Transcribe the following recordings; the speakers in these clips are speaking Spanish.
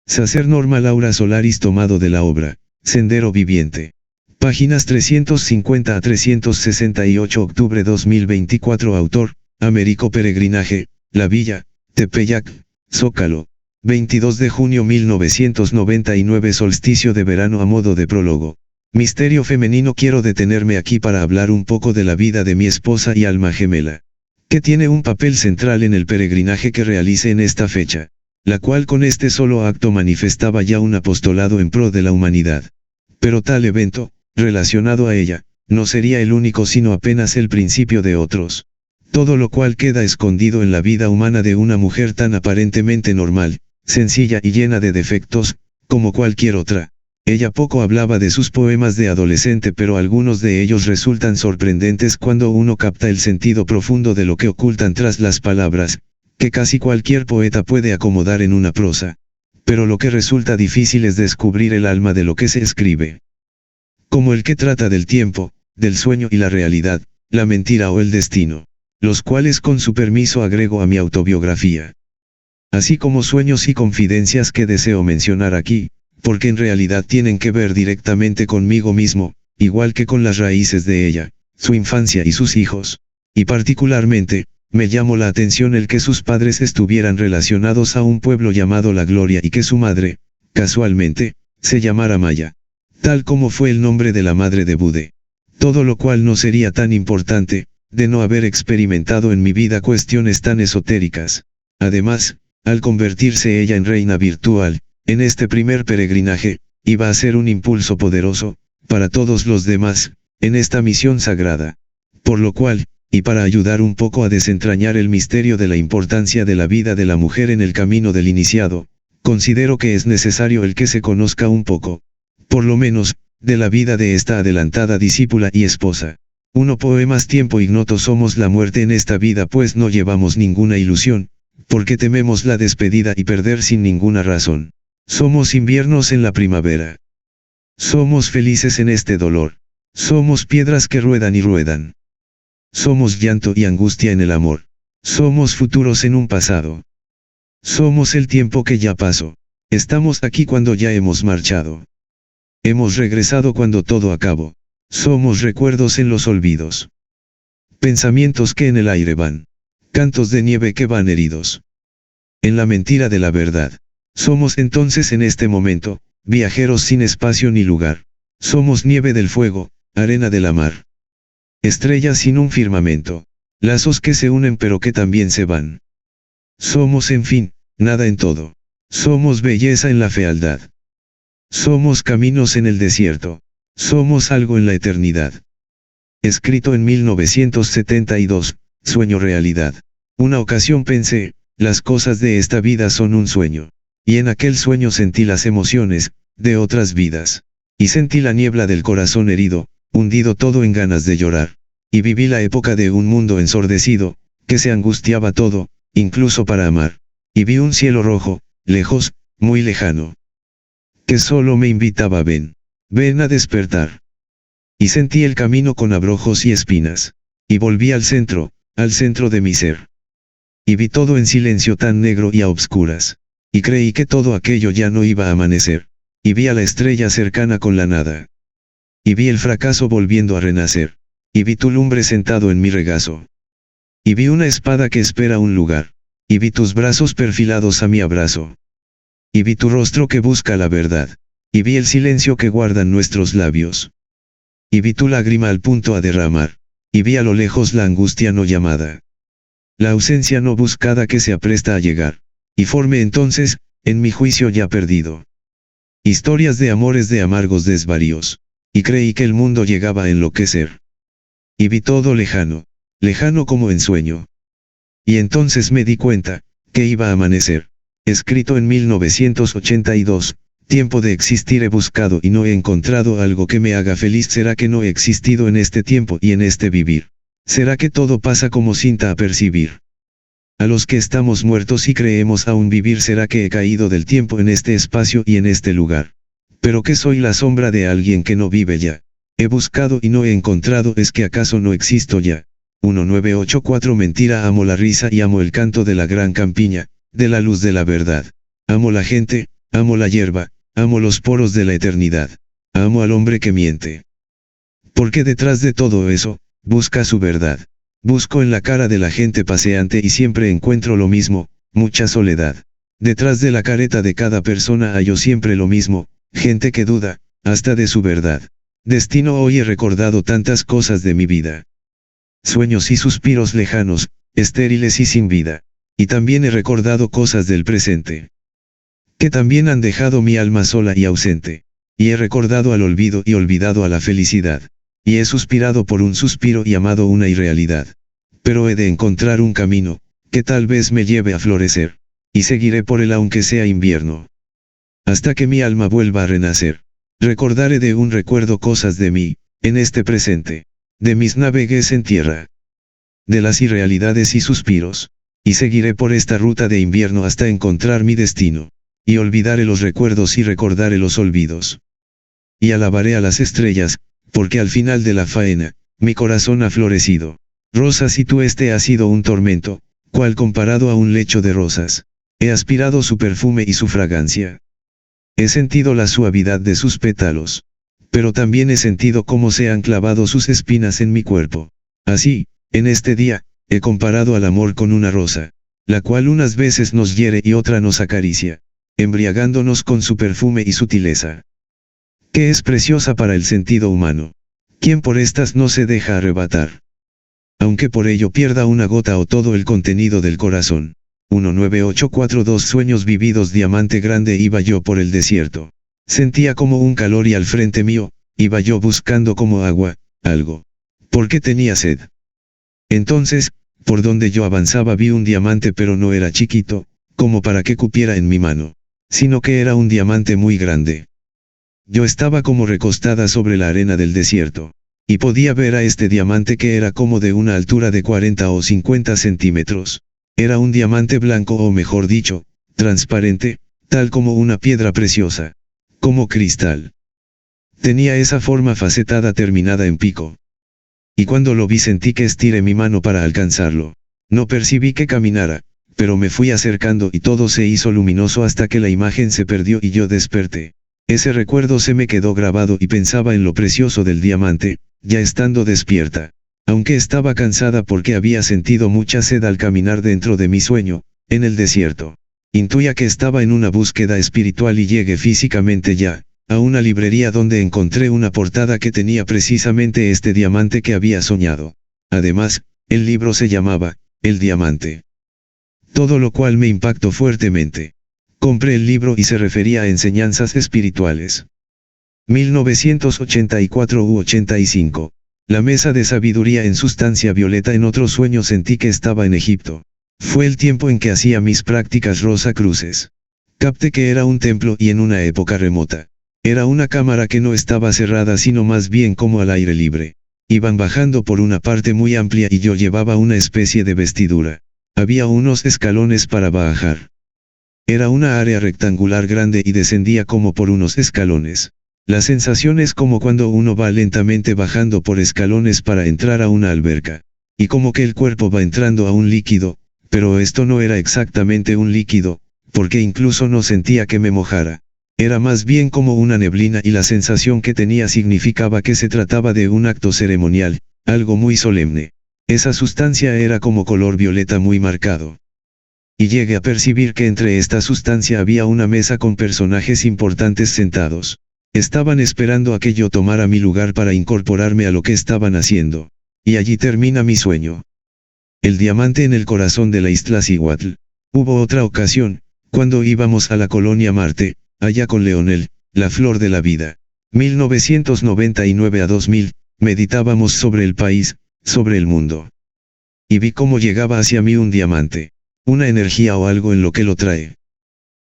Sacer Norma Laura Solaris, tomado de la obra Sendero Viviente. Páginas 350 a 368. Octubre 2024. Autor, Américo Peregrinaje, La Villa, Tepeyac, Zócalo. 22 de junio 1999. Solsticio de verano. A modo de prólogo. Misterio femenino. Quiero detenerme aquí para hablar un poco de la vida de mi esposa y alma gemela, que tiene un papel central en el peregrinaje que realicé en esta fecha, la cual con este solo acto manifestaba ya un apostolado en pro de la humanidad. Pero tal evento, relacionado a ella, no sería el único sino apenas el principio de otros. Todo lo cual queda escondido en la vida humana de una mujer tan aparentemente normal, sencilla y llena de defectos, como cualquier otra. Ella poco hablaba de sus poemas de adolescente, pero algunos de ellos resultan sorprendentes cuando uno capta el sentido profundo de lo que ocultan tras las palabras, que casi cualquier poeta puede acomodar en una prosa. Pero lo que resulta difícil es descubrir el alma de lo que se escribe. Como el que trata del tiempo, del sueño y la realidad, la mentira o el destino, los cuales con su permiso agrego a mi autobiografía. Así como sueños y confidencias que deseo mencionar aquí, porque en realidad tienen que ver directamente conmigo mismo, igual que con las raíces de ella, su infancia y sus hijos. Y particularmente, me llamó la atención el que sus padres estuvieran relacionados a un pueblo llamado La Gloria y que su madre, casualmente, se llamara Maya, tal como fue el nombre de la madre de Bude. Todo lo cual no sería tan importante, de no haber experimentado en mi vida cuestiones tan esotéricas. Además, al convertirse ella en reina virtual, en este primer peregrinaje, iba a ser un impulso poderoso, para todos los demás, en esta misión sagrada. Por lo cual, y para ayudar un poco a desentrañar el misterio de la importancia de la vida de la mujer en el camino del iniciado, considero que es necesario el que se conozca un poco, por lo menos, de la vida de esta adelantada discípula y esposa. 1 Poemas. Tiempo ignoto somos la muerte en esta vida, pues no llevamos ninguna ilusión, porque tememos la despedida y perder sin ninguna razón. Somos inviernos en la primavera. Somos felices en este dolor. Somos piedras que ruedan y ruedan. Somos llanto y angustia en el amor. Somos futuros en un pasado. Somos el tiempo que ya pasó. Estamos aquí cuando ya hemos marchado. Hemos regresado cuando todo acabó. Somos recuerdos en los olvidos. Pensamientos que en el aire van. Cantos de nieve que van heridos. En la mentira de la verdad. Somos entonces en este momento, viajeros sin espacio ni lugar. Somos nieve del fuego, arena de la mar. Estrellas sin un firmamento. Lazos que se unen pero que también se van. Somos en fin, nada en todo. Somos belleza en la fealdad. Somos caminos en el desierto. Somos algo en la eternidad. Escrito en 1972, Sueño realidad. Una ocasión pensé, las cosas de esta vida son un sueño. Y en aquel sueño sentí las emociones, de otras vidas. Y sentí la niebla del corazón herido, hundido todo en ganas de llorar. Y viví la época de un mundo ensordecido, que se angustiaba todo, incluso para amar. Y vi un cielo rojo, lejos, muy lejano, que solo me invitaba ven a despertar. Y sentí el camino con abrojos y espinas. Y volví al centro de mi ser. Y vi todo en silencio tan negro y a obscuras. Y creí que todo aquello ya no iba a amanecer. Y vi a la estrella cercana con la nada. Y vi el fracaso volviendo a renacer. Y vi tu lumbre sentado en mi regazo. Y vi una espada que espera un lugar. Y vi tus brazos perfilados a mi abrazo. Y vi tu rostro que busca la verdad. Y vi el silencio que guardan nuestros labios. Y vi tu lágrima al punto a derramar. Y vi a lo lejos la angustia no llamada. La ausencia no buscada que se apresta a llegar. Y formé entonces, en mi juicio ya perdido, historias de amores de amargos desvaríos. Y creí que el mundo llegaba a enloquecer. Y vi todo lejano, lejano como en sueño. Y entonces me di cuenta, que iba a amanecer. Escrito en 1982, tiempo de existir he buscado y no he encontrado algo que me haga feliz. ¿Será que no he existido en este tiempo y en este vivir? ¿Será que todo pasa como cinta a percibir? A los que estamos muertos y creemos aún vivir, ¿será que he caído del tiempo en este espacio y en este lugar? Pero que soy la sombra de alguien que no vive ya. He buscado y no he encontrado, ¿es que acaso no existo ya? 1984 Mentira. Amo la risa y amo el canto de la gran campiña, de la luz de la verdad. Amo la gente, amo la hierba, amo los poros de la eternidad, amo al hombre que miente. Porque detrás de todo eso, busca su verdad. Busco en la cara de la gente paseante y siempre encuentro lo mismo, mucha soledad. Detrás de la careta de cada persona hallo siempre lo mismo, gente que duda, hasta de su verdad. Destino, hoy he recordado tantas cosas de mi vida. Sueños y suspiros lejanos, estériles y sin vida. Y también he recordado cosas del presente, que también han dejado mi alma sola y ausente. Y he recordado al olvido y olvidado a la felicidad. Y he suspirado por un suspiro y amado una irrealidad. Pero he de encontrar un camino, que tal vez me lleve a florecer. Y seguiré por él aunque sea invierno. Hasta que mi alma vuelva a renacer. Recordaré de un recuerdo cosas de mí, en este presente. De mis navegues en tierra. De las irrealidades y suspiros. Y seguiré por esta ruta de invierno hasta encontrar mi destino. Y olvidaré los recuerdos y recordaré los olvidos. Y alabaré a las estrellas, porque al final de la faena, mi corazón ha florecido. Rosa, si tú este ha sido un tormento, cual comparado a un lecho de rosas. He aspirado su perfume y su fragancia. He sentido la suavidad de sus pétalos. Pero también he sentido cómo se han clavado sus espinas en mi cuerpo. Así, en este día, he comparado al amor con una rosa, la cual unas veces nos hiere y otra nos acaricia, embriagándonos con su perfume y sutileza, que es preciosa para el sentido humano, quien por estas no se deja arrebatar, aunque por ello pierda una gota o todo el contenido del corazón. 19842 Sueños vividos. Diamante grande. Iba yo por el desierto. Sentía como un calor y al frente mío, iba yo buscando como agua, algo. Porque tenía sed. Entonces, por donde yo avanzaba vi un diamante, pero no era chiquito, como para que cupiera en mi mano, sino que era un diamante muy grande. Yo estaba como recostada sobre la arena del desierto, y podía ver a este diamante que era como de una altura de 40 o 50 centímetros. Era un diamante blanco, o mejor dicho, transparente, tal como una piedra preciosa, como cristal. Tenía esa forma facetada terminada en pico. Y cuando lo vi sentí que estiré mi mano para alcanzarlo. No percibí que caminara, pero me fui acercando y todo se hizo luminoso hasta que la imagen se perdió y yo desperté. Ese recuerdo se me quedó grabado y pensaba en lo precioso del diamante, ya estando despierta. Aunque estaba cansada porque había sentido mucha sed al caminar dentro de mi sueño, en el desierto. Intuía que estaba en una búsqueda espiritual y llegué físicamente ya, a una librería donde encontré una portada que tenía precisamente este diamante que había soñado. Además, el libro se llamaba, El Diamante. Todo lo cual me impactó fuertemente. Compré el libro y se refería a enseñanzas espirituales. 1984 u 85. La mesa de sabiduría en sustancia violeta. En otro sueño sentí que estaba en Egipto. Fue el tiempo en que hacía mis prácticas Rosacruces. Capté que era un templo y en una época remota. Era una cámara que no estaba cerrada sino más bien como al aire libre. Iban bajando por una parte muy amplia y yo llevaba una especie de vestidura. Había unos escalones para bajar. Era una área rectangular grande y descendía como por unos escalones. La sensación es como cuando uno va lentamente bajando por escalones para entrar a una alberca. Y como que el cuerpo va entrando a un líquido, pero esto no era exactamente un líquido, porque incluso no sentía que me mojara. Era más bien como una neblina y la sensación que tenía significaba que se trataba de un acto ceremonial, algo muy solemne. Esa sustancia era como color violeta muy marcado. Y llegué a percibir que entre esta sustancia había una mesa con personajes importantes sentados. Estaban esperando a que yo tomara mi lugar para incorporarme a lo que estaban haciendo. Y allí termina mi sueño. El diamante en el corazón de la Iztaccíhuatl. Hubo otra ocasión, cuando íbamos a la colonia Marte, allá con Leonel, la flor de la vida. 1999 a 2000, meditábamos sobre el país, sobre el mundo. Y vi cómo llegaba hacia mí un diamante. Una energía o algo en lo que lo trae.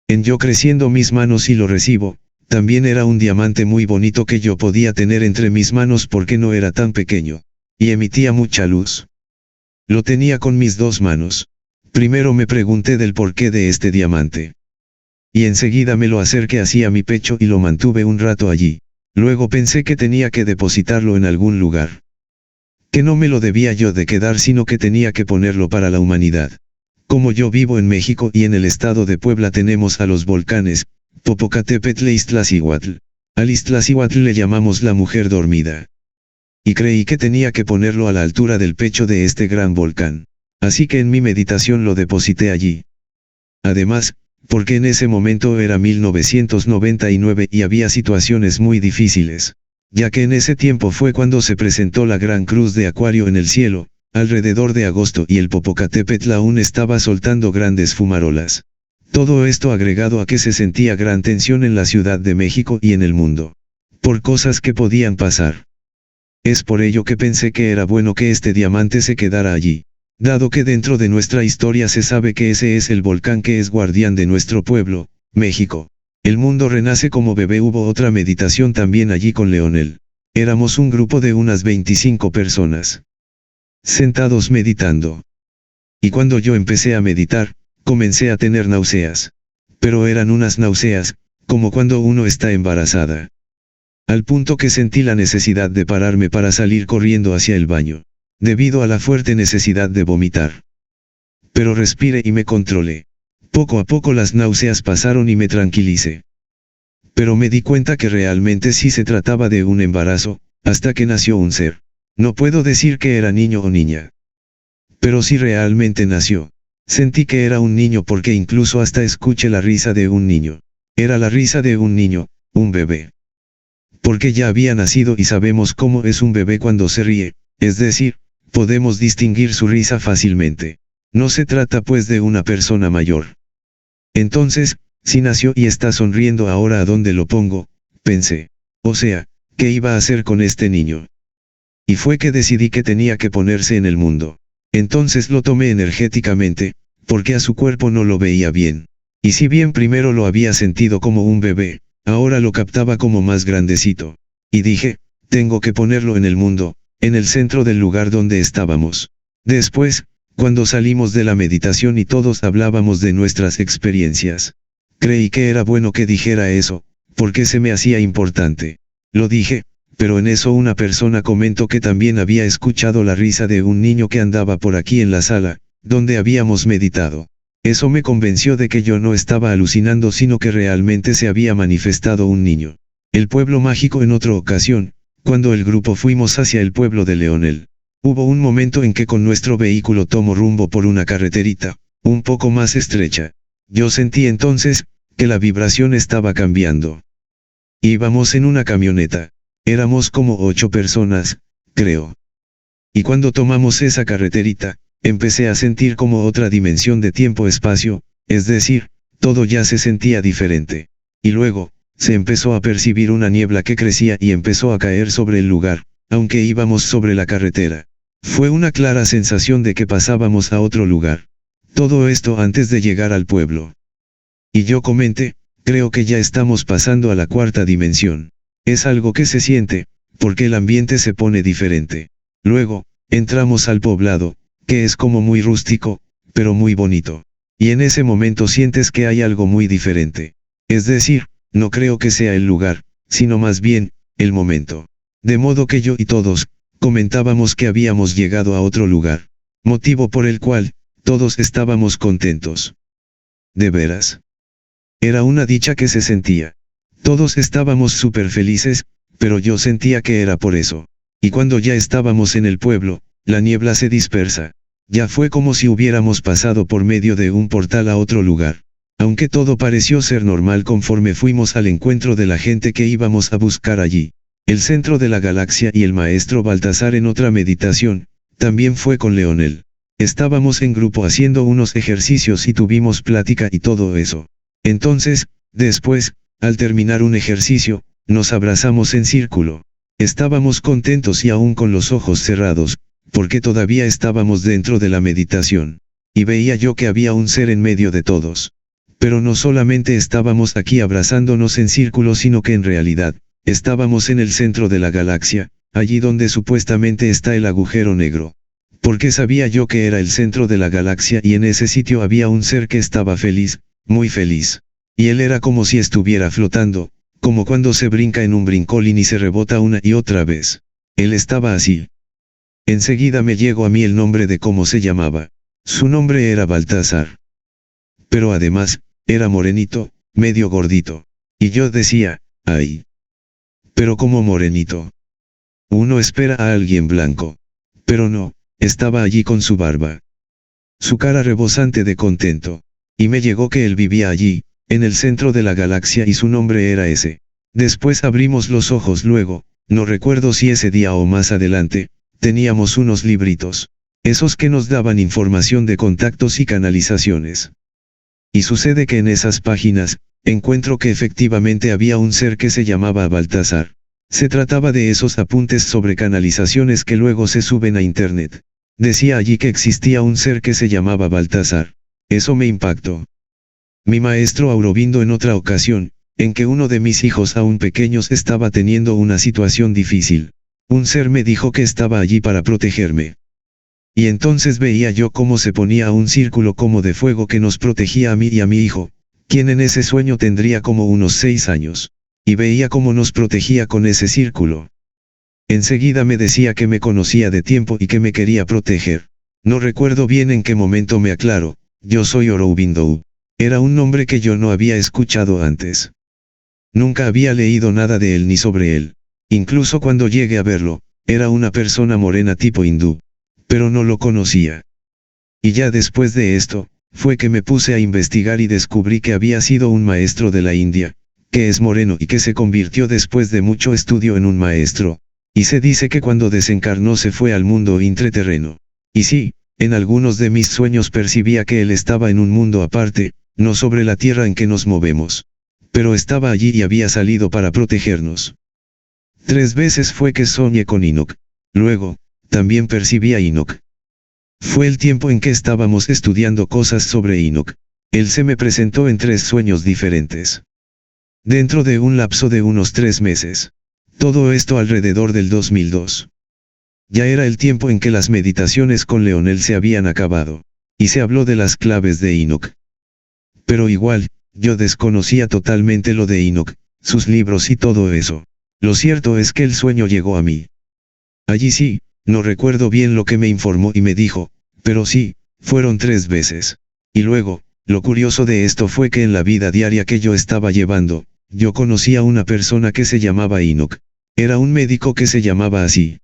En yo creciendo mis manos y lo recibo. También era un diamante muy bonito que yo podía tener entre mis manos porque no era tan pequeño. Y emitía mucha luz. Lo tenía con mis dos manos. Primero me pregunté del porqué de este diamante. Y enseguida me lo acerqué hacia mi pecho y lo mantuve un rato allí. Luego pensé que tenía que depositarlo en algún lugar. Que no me lo debía yo de quedar sino que tenía que ponerlo para la humanidad. Como yo vivo en México y en el estado de Puebla tenemos a los volcanes, Popocatépetl e Iztaccíhuatl. Al Iztaccíhuatl le llamamos la mujer dormida. Y creí que tenía que ponerlo a la altura del pecho de este gran volcán. Así que en mi meditación lo deposité allí. Además, porque en ese momento era 1999 y había situaciones muy difíciles, ya que en ese tiempo fue cuando se presentó la gran cruz de Acuario en el cielo, alrededor de agosto, y el Popocatépetl aún estaba soltando grandes fumarolas. Todo esto agregado a que se sentía gran tensión en la Ciudad de México y en el mundo, por cosas que podían pasar. Es por ello que pensé que era bueno que este diamante se quedara allí, dado que dentro de nuestra historia se sabe que ese es el volcán que es guardián de nuestro pueblo, México. El mundo renace como bebé. Hubo otra meditación también allí con Leonel. Éramos un grupo de unas 25 personas, sentados meditando. Y cuando yo empecé a meditar, comencé a tener náuseas. Pero eran unas náuseas, como cuando uno está embarazada. Al punto que sentí la necesidad de pararme para salir corriendo hacia el baño, debido a la fuerte necesidad de vomitar. Pero respiré y me controlé. Poco a poco las náuseas pasaron y me tranquilicé. Pero me di cuenta que realmente sí se trataba de un embarazo, hasta que nació un ser. No puedo decir que era niño o niña. Pero sí realmente nació. Sentí que era un niño porque incluso hasta escuché la risa de un niño. Era la risa de un niño, un bebé. Porque ya había nacido y sabemos cómo es un bebé cuando se ríe, es decir, podemos distinguir su risa fácilmente. No se trata pues de una persona mayor. Entonces, si nació y está sonriendo ahora, ¿a dónde lo pongo?, pensé. O sea, ¿qué iba a hacer con este niño? Y fue que decidí que tenía que ponerse en el mundo. Entonces lo tomé energéticamente, porque a su cuerpo no lo veía bien. Y si bien primero lo había sentido como un bebé, ahora lo captaba como más grandecito. Y dije, tengo que ponerlo en el mundo, en el centro del lugar donde estábamos. Después, cuando salimos de la meditación y todos hablábamos de nuestras experiencias, creí que era bueno que dijera eso, porque se me hacía importante. Lo dije, pero en eso una persona comentó que también había escuchado la risa de un niño que andaba por aquí en la sala, donde habíamos meditado. Eso me convenció de que yo no estaba alucinando, sino que realmente se había manifestado un niño. El pueblo mágico. En otra ocasión, cuando el grupo fuimos hacia el pueblo de Leonel, hubo un momento en que con nuestro vehículo tomó rumbo por una carreterita, un poco más estrecha. Yo sentí entonces, que la vibración estaba cambiando. Íbamos en una camioneta. Éramos como 8 personas, creo. Y cuando tomamos esa carreterita, empecé a sentir como otra dimensión de tiempo-espacio, es decir, todo ya se sentía diferente. Y luego, se empezó a percibir una niebla que crecía y empezó a caer sobre el lugar, aunque íbamos sobre la carretera. Fue una clara sensación de que pasábamos a otro lugar. Todo esto antes de llegar al pueblo. Y yo comenté, creo que ya estamos pasando a la 4ª dimensión. Es algo que se siente, porque el ambiente se pone diferente. Luego, entramos al poblado, que es como muy rústico, pero muy bonito. Y en ese momento sientes que hay algo muy diferente. Es decir, no creo que sea el lugar, sino más bien, el momento. De modo que yo y todos, comentábamos que habíamos llegado a otro lugar. Motivo por el cual, todos estábamos contentos. ¿De veras? Era una dicha que se sentía. Todos estábamos súper felices, pero yo sentía que era por eso. Y cuando ya estábamos en el pueblo, la niebla se dispersa. Ya fue como si hubiéramos pasado por medio de un portal a otro lugar. Aunque todo pareció ser normal conforme fuimos al encuentro de la gente que íbamos a buscar allí. El centro de la galaxia y el maestro Baltasar en otra meditación, también fue con Leonel. Estábamos en grupo haciendo unos ejercicios y tuvimos plática y todo eso. Entonces, después, al terminar un ejercicio, nos abrazamos en círculo. Estábamos contentos y aún con los ojos cerrados, porque todavía estábamos dentro de la meditación. Y veía yo que había un ser en medio de todos. Pero no solamente estábamos aquí abrazándonos en círculo, sino que en realidad, estábamos en el centro de la galaxia, allí donde supuestamente está el agujero negro. Porque sabía yo que era el centro de la galaxia y en ese sitio había un ser que estaba feliz, muy feliz. Y él era como si estuviera flotando, como cuando se brinca en un brincolín y se rebota una y otra vez. Él estaba así. Enseguida me llegó a mí el nombre de cómo se llamaba. Su nombre era Baltasar. Pero además, era morenito, medio gordito. Y yo decía, ay. Pero como morenito. Uno espera a alguien blanco. Pero no, estaba allí con su barba. Su cara rebosante de contento. Y me llegó que él vivía allí, en el centro de la galaxia y su nombre era ese. Después abrimos los ojos luego, no recuerdo si ese día o más adelante, teníamos unos libritos. Esos que nos daban información de contactos y canalizaciones. Y sucede que en esas páginas, encuentro que efectivamente había un ser que se llamaba Baltasar. Se trataba de esos apuntes sobre canalizaciones que luego se suben a internet. Decía allí que existía un ser que se llamaba Baltasar. Eso me impactó. Mi maestro Aurobindo en otra ocasión, en que uno de mis hijos aún pequeños estaba teniendo una situación difícil. Un ser me dijo que estaba allí para protegerme. Y entonces veía yo cómo se ponía un círculo como de fuego que nos protegía a mí y a mi hijo, quien en ese sueño tendría como unos 6 años. Y veía cómo nos protegía con ese círculo. Enseguida me decía que me conocía de tiempo y que me quería proteger. No recuerdo bien en qué momento me aclaró, yo soy Aurobindo. Era un nombre que yo no había escuchado antes. Nunca había leído nada de él ni sobre él. Incluso cuando llegué a verlo, era una persona morena tipo hindú. Pero no lo conocía. Y ya después de esto, fue que me puse a investigar y descubrí que había sido un maestro de la India, que es moreno y que se convirtió después de mucho estudio en un maestro. Y se dice que cuando desencarnó se fue al mundo intraterreno. Y sí, en algunos de mis sueños percibía que él estaba en un mundo aparte, no sobre la tierra en que nos movemos. Pero estaba allí y había salido para protegernos. 3 veces fue que soñé con Enoch. Luego, también percibí a Enoch. Fue el tiempo en que estábamos estudiando cosas sobre Enoch. Él se me presentó en 3 sueños diferentes. Dentro de un lapso de unos 3 meses. Todo esto alrededor del 2002. Ya era el tiempo en que las meditaciones con Leonel se habían acabado. Y se habló de las claves de Enoch. Pero igual, yo desconocía totalmente lo de Enoch, sus libros y todo eso. Lo cierto es que el sueño llegó a mí. Allí sí, no recuerdo bien lo que me informó y me dijo, pero sí, fueron 3 veces. Y luego, lo curioso de esto fue que en la vida diaria que yo estaba llevando, yo conocí a una persona que se llamaba Enoch. Era un médico que se llamaba así.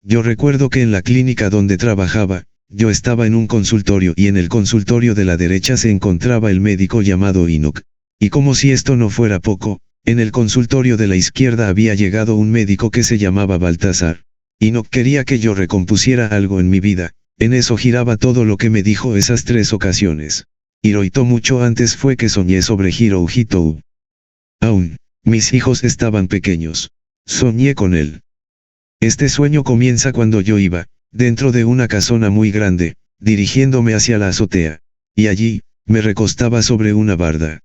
Yo recuerdo que en la clínica donde trabajaba, yo estaba en un consultorio y en el consultorio de la derecha se encontraba el médico llamado Enoch. Y como si esto no fuera poco, en el consultorio de la izquierda había llegado un médico que se llamaba Baltasar. Enoch quería que yo recompusiera algo en mi vida, en eso giraba todo lo que me dijo esas 3 ocasiones. Hirohito mucho antes fue que soñé sobre Hirohito. Aún, mis hijos estaban pequeños. Soñé con él. Este sueño comienza cuando yo iba, dentro de una casona muy grande, dirigiéndome hacia la azotea. Y allí, me recostaba sobre una barda.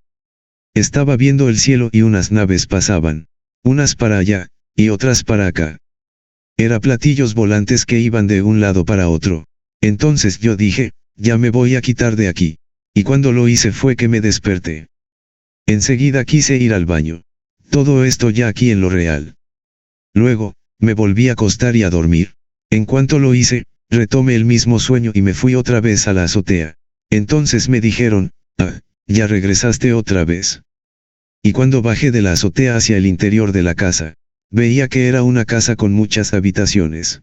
Estaba viendo el cielo y unas naves pasaban. Unas para allá, y otras para acá. Era platillos volantes que iban de un lado para otro. Entonces yo dije, ya me voy a quitar de aquí. Y cuando lo hice fue que me desperté. Enseguida quise ir al baño. Todo esto ya aquí en lo real. Luego, me volví a acostar y a dormir. En cuanto lo hice, retomé el mismo sueño y me fui otra vez a la azotea. Entonces me dijeron, ya regresaste otra vez. Y cuando bajé de la azotea hacia el interior de la casa, veía que era una casa con muchas habitaciones.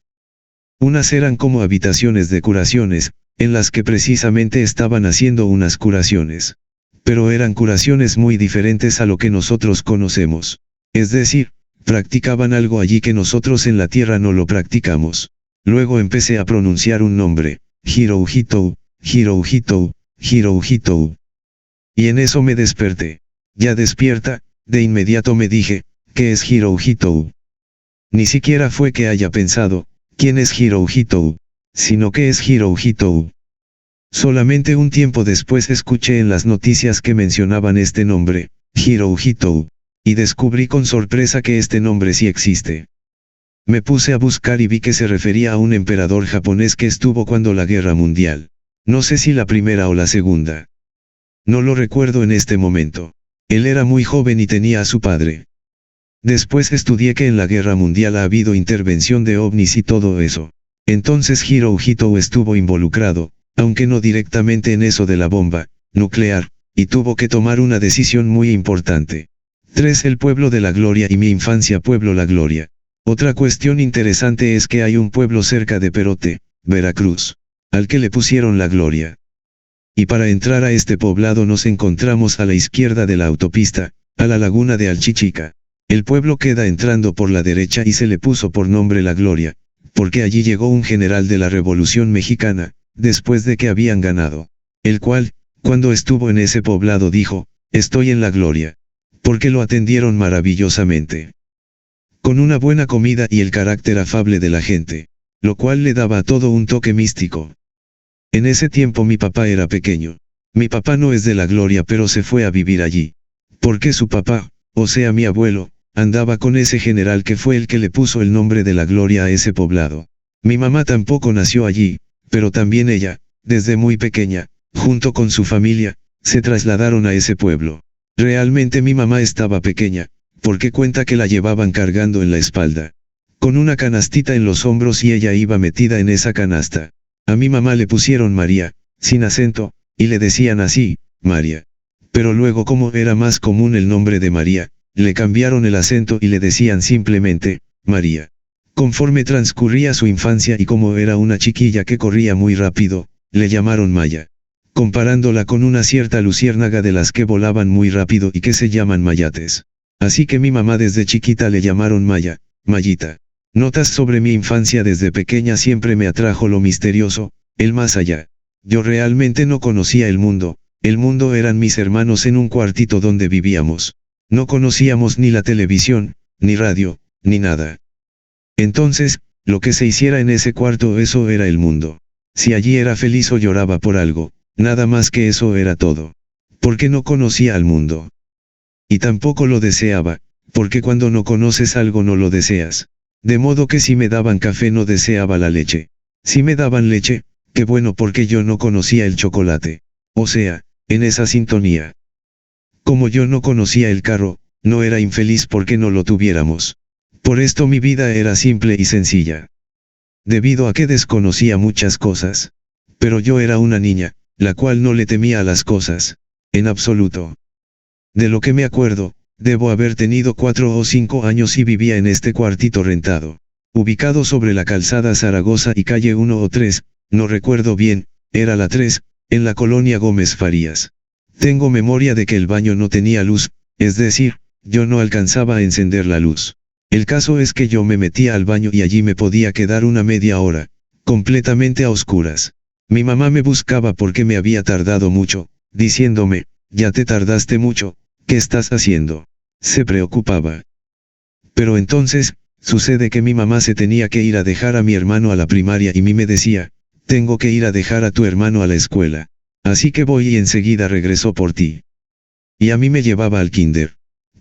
Unas eran como habitaciones de curaciones, en las que precisamente estaban haciendo unas curaciones. Pero eran curaciones muy diferentes a lo que nosotros conocemos. Es decir, practicaban algo allí que nosotros en la tierra no lo practicamos. Luego empecé a pronunciar un nombre, Hirohito, Hirohito, Hirohito. Y en eso me desperté. Ya despierta, de inmediato me dije, ¿qué es Hirohito? Ni siquiera fue que haya pensado, ¿quién es Hirohito? Sino que es Hirohito. Solamente un tiempo después escuché en las noticias que mencionaban este nombre, Hirohito. Y descubrí con sorpresa que este nombre sí existe. Me puse a buscar y vi que se refería a un emperador japonés que estuvo cuando la guerra mundial. No sé si la primera o la segunda. No lo recuerdo en este momento. Él era muy joven y tenía a su padre. Después estudié que en la guerra mundial ha habido intervención de ovnis y todo eso. Entonces Hirohito estuvo involucrado, aunque no directamente en eso de la bomba nuclear, y tuvo que tomar una decisión muy importante. 3. El pueblo de la gloria y mi infancia pueblo La Gloria. Otra cuestión interesante es que hay un pueblo cerca de Perote, Veracruz, al que le pusieron La Gloria. Y para entrar a este poblado nos encontramos a la izquierda de la autopista, a la laguna de Alchichica. El pueblo queda entrando por la derecha y se le puso por nombre La Gloria, porque allí llegó un general de la Revolución Mexicana, después de que habían ganado, el cual, cuando estuvo en ese poblado dijo, estoy en La Gloria, porque lo atendieron maravillosamente, con una buena comida y el carácter afable de la gente, lo cual le daba a todo un toque místico. En ese tiempo mi papá era pequeño. Mi papá no es de La Gloria pero se fue a vivir allí, porque su papá, o sea mi abuelo, andaba con ese general que fue el que le puso el nombre de La Gloria a ese poblado. Mi mamá tampoco nació allí, pero también ella, desde muy pequeña, junto con su familia, se trasladaron a ese pueblo. Realmente mi mamá estaba pequeña, porque cuenta que la llevaban cargando en la espalda, con una canastita en los hombros y ella iba metida en esa canasta. A mi mamá le pusieron María, sin acento, y le decían así, María. Pero luego como era más común el nombre de María, le cambiaron el acento y le decían simplemente, María. Conforme transcurría su infancia y como era una chiquilla que corría muy rápido, le llamaron Maya, comparándola con una cierta luciérnaga de las que volaban muy rápido y que se llaman mayates. Así que mi mamá desde chiquita le llamaron Maya, Mayita. Notas sobre mi infancia desde pequeña siempre me atrajo lo misterioso, el más allá. Yo realmente no conocía el mundo eran mis hermanos en un cuartito donde vivíamos. No conocíamos ni la televisión, ni radio, ni nada. Entonces, lo que se hiciera en ese cuarto eso era el mundo. Si allí era feliz o lloraba por algo, nada más que eso era todo. Porque no conocía al mundo. Y tampoco lo deseaba, porque cuando no conoces algo no lo deseas. De modo que si me daban café no deseaba la leche. Si me daban leche, qué bueno porque yo no conocía el chocolate. O sea, en esa sintonía. Como yo no conocía el carro, no era infeliz porque no lo tuviéramos. Por esto mi vida era simple y sencilla. Debido a que desconocía muchas cosas. Pero yo era una niña, la cual no le temía a las cosas. En absoluto. De lo que me acuerdo, debo haber tenido 4 o 5 años y vivía en este cuartito rentado. Ubicado sobre la calzada Zaragoza y calle 1 o 3, no recuerdo bien, era la 3, en la colonia Gómez Farías. Tengo memoria de que el baño no tenía luz, es decir, yo no alcanzaba a encender la luz. El caso es que yo me metía al baño y allí me podía quedar una media hora, completamente a oscuras. Mi mamá me buscaba porque me había tardado mucho, diciéndome, ya te tardaste mucho, ¿qué estás haciendo? Se preocupaba. Pero entonces, sucede que mi mamá se tenía que ir a dejar a mi hermano a la primaria y me decía, tengo que ir a dejar a tu hermano a la escuela. Así que voy y enseguida regreso por ti. Y a mí me llevaba al kinder.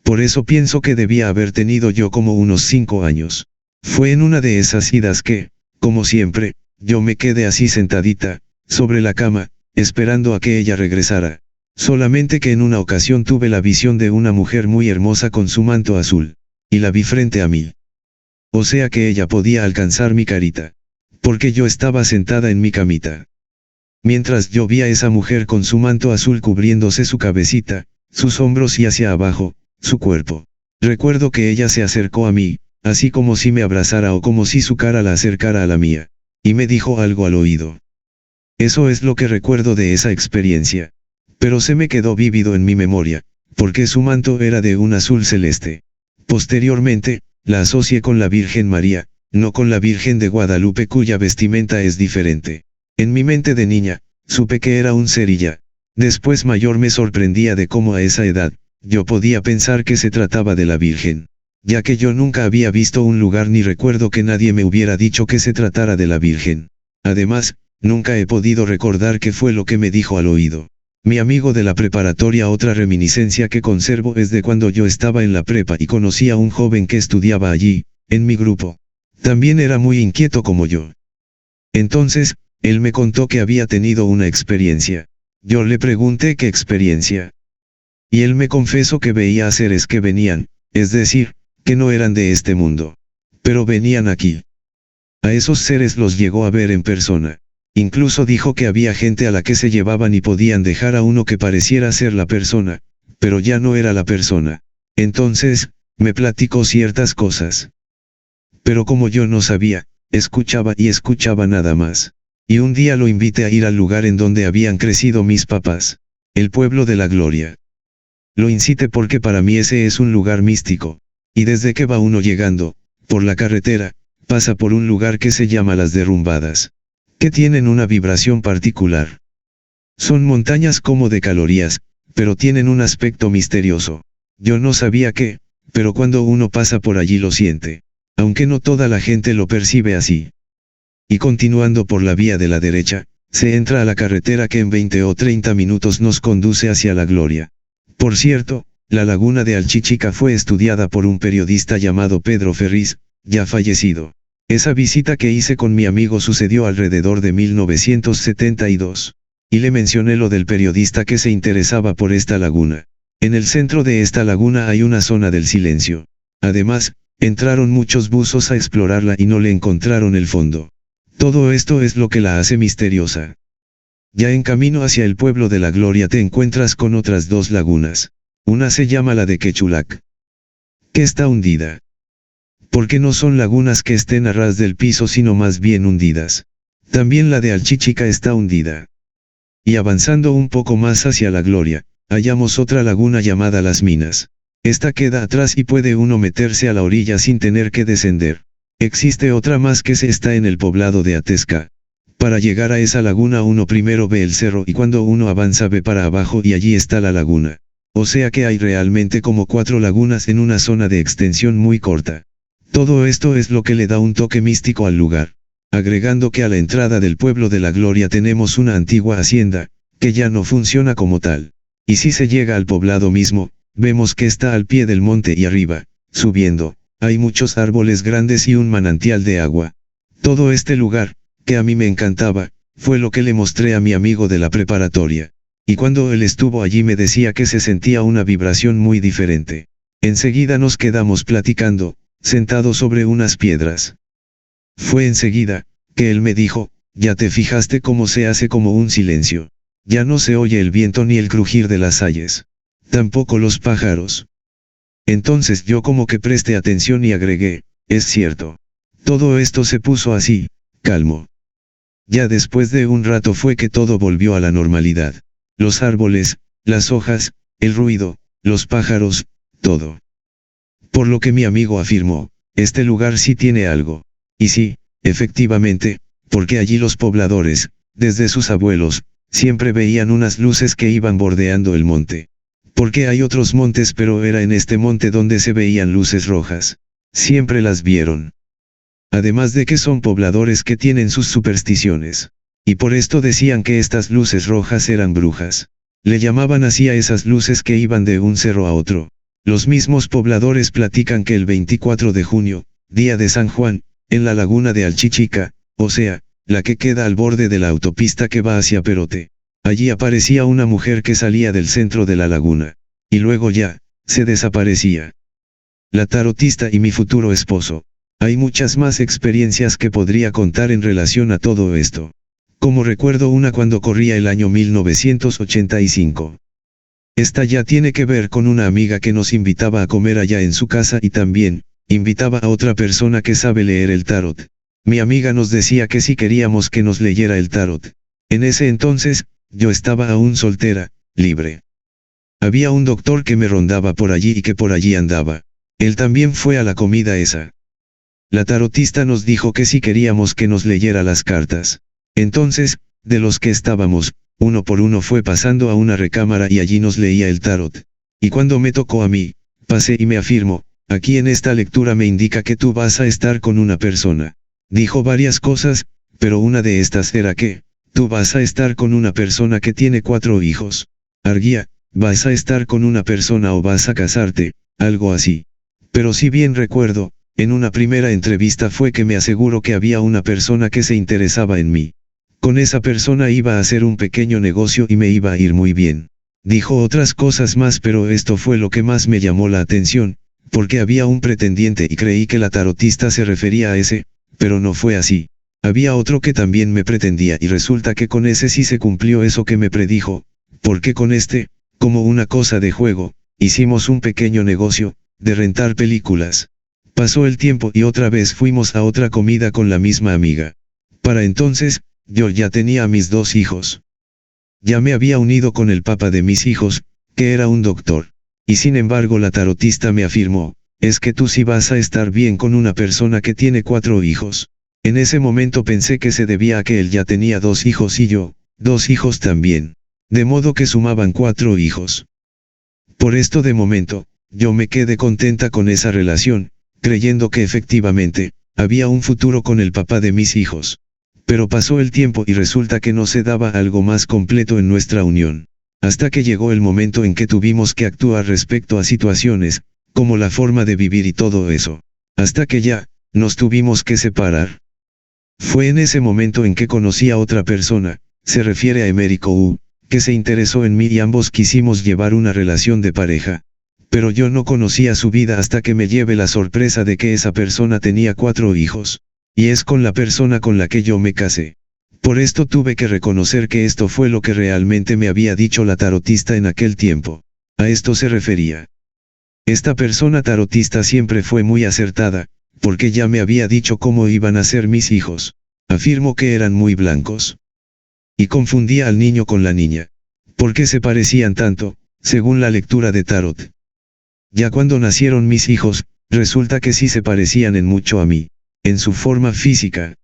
Por eso pienso que debía haber tenido yo como unos 5 años. Fue en una de esas idas que, como siempre, yo me quedé así sentadita, sobre la cama, esperando a que ella regresara. Solamente que en una ocasión tuve la visión de una mujer muy hermosa con su manto azul. Y la vi frente a mí. O sea que ella podía alcanzar mi carita. Porque yo estaba sentada en mi camita. Mientras yo vi a esa mujer con su manto azul cubriéndose su cabecita, sus hombros y hacia abajo, su cuerpo. Recuerdo que ella se acercó a mí, así como si me abrazara o como si su cara la acercara a la mía, y me dijo algo al oído. Eso es lo que recuerdo de esa experiencia. Pero se me quedó vívido en mi memoria, porque su manto era de un azul celeste. Posteriormente, la asocié con la Virgen María, no con la Virgen de Guadalupe cuya vestimenta es diferente. En mi mente de niña, supe que era un ser y ya. Después mayor me sorprendía de cómo a esa edad, yo podía pensar que se trataba de la Virgen. Ya que yo nunca había visto un lugar ni recuerdo que nadie me hubiera dicho que se tratara de la Virgen. Además, nunca he podido recordar qué fue lo que me dijo al oído. Mi amigo de la preparatoria, otra reminiscencia que conservo es de cuando yo estaba en la prepa y conocí a un joven que estudiaba allí, en mi grupo. También era muy inquieto como yo. Entonces, él me contó que había tenido una experiencia. Yo le pregunté qué experiencia. Y él me confesó que veía a seres que venían, es decir, que no eran de este mundo. Pero venían aquí. A esos seres los llegó a ver en persona. Incluso dijo que había gente a la que se llevaban y podían dejar a uno que pareciera ser la persona, pero ya no era la persona. Entonces, me platicó ciertas cosas. Pero como yo no sabía, escuchaba y escuchaba nada más. Y un día lo invité a ir al lugar en donde habían crecido mis papás, el pueblo de la Gloria. Lo incité porque para mí ese es un lugar místico. Y desde que va uno llegando, por la carretera, pasa por un lugar que se llama Las Derrumbadas, que tienen una vibración particular. Son montañas como de calorías, pero tienen un aspecto misterioso. Yo no sabía qué, pero cuando uno pasa por allí lo siente, aunque no toda la gente lo percibe así. Y continuando por la vía de la derecha, se entra a la carretera que en 20 o 30 minutos nos conduce hacia la Gloria. Por cierto, la laguna de Alchichica fue estudiada por un periodista llamado Pedro Ferriz, ya fallecido. Esa visita que hice con mi amigo sucedió alrededor de 1972. Y le mencioné lo del periodista que se interesaba por esta laguna. En el centro de esta laguna hay una zona del silencio. Además, entraron muchos buzos a explorarla y no le encontraron el fondo. Todo esto es lo que la hace misteriosa. Ya en camino hacia el pueblo de la Gloria te encuentras con otras dos lagunas. Una se llama la de Quechulac, que está hundida. Porque no son lagunas que estén a ras del piso sino más bien hundidas. También la de Alchichica está hundida. Y avanzando un poco más hacia la Gloria, hallamos otra laguna llamada Las Minas. Esta queda atrás y puede uno meterse a la orilla sin tener que descender. Existe otra más que se está en el poblado de Atesca. Para llegar a esa laguna uno primero ve el cerro y cuando uno avanza ve para abajo y allí está la laguna. O sea que hay realmente como 4 lagunas en una zona de extensión muy corta. Todo esto es lo que le da un toque místico al lugar. Agregando que a la entrada del pueblo de la Gloria tenemos una antigua hacienda, que ya no funciona como tal. Y si se llega al poblado mismo, vemos que está al pie del monte y arriba, subiendo, hay muchos árboles grandes y un manantial de agua. Todo este lugar, que a mí me encantaba, fue lo que le mostré a mi amigo de la preparatoria. Y cuando él estuvo allí me decía que se sentía una vibración muy diferente. Enseguida nos quedamos platicando, sentados sobre unas piedras. Fue enseguida, que él me dijo, ya te fijaste cómo se hace como un silencio. Ya no se oye el viento ni el crujir de las hayes. Tampoco los pájaros. Entonces yo como que presté atención y agregué, es cierto. Todo esto se puso así, calmo. Ya después de un rato fue que todo volvió a la normalidad. Los árboles, las hojas, el ruido, los pájaros, todo. Por lo que mi amigo afirmó, este lugar sí tiene algo. Y sí, efectivamente, porque allí los pobladores, desde sus abuelos, siempre veían unas luces que iban bordeando el monte. Porque hay otros montes pero era en este monte donde se veían luces rojas. Siempre las vieron. Además de que son pobladores que tienen sus supersticiones. Y por esto decían que estas luces rojas eran brujas. Le llamaban así a esas luces que iban de un cerro a otro. Los mismos pobladores platican que el 24 de junio, día de San Juan, en la laguna de Alchichica, o sea, la que queda al borde de la autopista que va hacia Perote. Allí aparecía una mujer que salía del centro de la laguna. Y luego ya, se desaparecía. La tarotista y mi futuro esposo. Hay muchas más experiencias que podría contar en relación a todo esto. Como recuerdo una cuando corría el año 1985. Esta ya tiene que ver con una amiga que nos invitaba a comer allá en su casa y también, invitaba a otra persona que sabe leer el tarot. Mi amiga nos decía que si queríamos que nos leyera el tarot. En ese entonces, yo estaba aún soltera, libre. Había un doctor que me rondaba por allí y que por allí andaba. Él también fue a la comida esa. La tarotista nos dijo que si queríamos que nos leyera las cartas. Entonces, de los que estábamos, uno por uno fue pasando a una recámara y allí nos leía el tarot. Y cuando me tocó a mí, pasé y me afirmó, aquí en esta lectura me indica que tú vas a estar con una persona. Dijo varias cosas, pero una de estas era que, tú vas a estar con una persona que tiene 4 hijos. Arguía, vas a estar con una persona o vas a casarte, algo así. Pero si bien recuerdo, en una primera entrevista fue que me aseguró que había una persona que se interesaba en mí. Con esa persona iba a hacer un pequeño negocio y me iba a ir muy bien. Dijo otras cosas más pero esto fue lo que más me llamó la atención, porque había un pretendiente y creí que la tarotista se refería a ese, pero no fue así. Había otro que también me pretendía y resulta que con ese sí se cumplió eso que me predijo, porque con este, como una cosa de juego, hicimos un pequeño negocio, de rentar películas. Pasó el tiempo y otra vez fuimos a otra comida con la misma amiga. Para entonces, yo ya tenía a mis 2 hijos. Ya me había unido con el papá de mis hijos, que era un doctor. Y sin embargo la tarotista me afirmó, es que tú sí vas a estar bien con una persona que tiene 4 hijos. En ese momento pensé que se debía a que él ya tenía 2 hijos y yo, 2 hijos también. De modo que sumaban 4 hijos. Por esto de momento, yo me quedé contenta con esa relación, creyendo que efectivamente, había un futuro con el papá de mis hijos. Pero pasó el tiempo y resulta que no se daba algo más completo en nuestra unión. Hasta que llegó el momento en que tuvimos que actuar respecto a situaciones, como la forma de vivir y todo eso. Hasta que ya, nos tuvimos que separar. Fue en ese momento en que conocí a otra persona, se refiere a Emérico U, que se interesó en mí y ambos quisimos llevar una relación de pareja. Pero yo no conocía su vida hasta que me llevé la sorpresa de que esa persona tenía 4 hijos. Y es con la persona con la que yo me casé. Por esto tuve que reconocer que esto fue lo que realmente me había dicho la tarotista en aquel tiempo. A esto se refería. Esta persona tarotista siempre fue muy acertada, porque ya me había dicho cómo iban a ser mis hijos. Afirmo que eran muy blancos. Y confundía al niño con la niña. ¿Por qué se parecían tanto, según la lectura de tarot? Ya cuando nacieron mis hijos, resulta que sí se parecían en mucho a mí, en su forma física.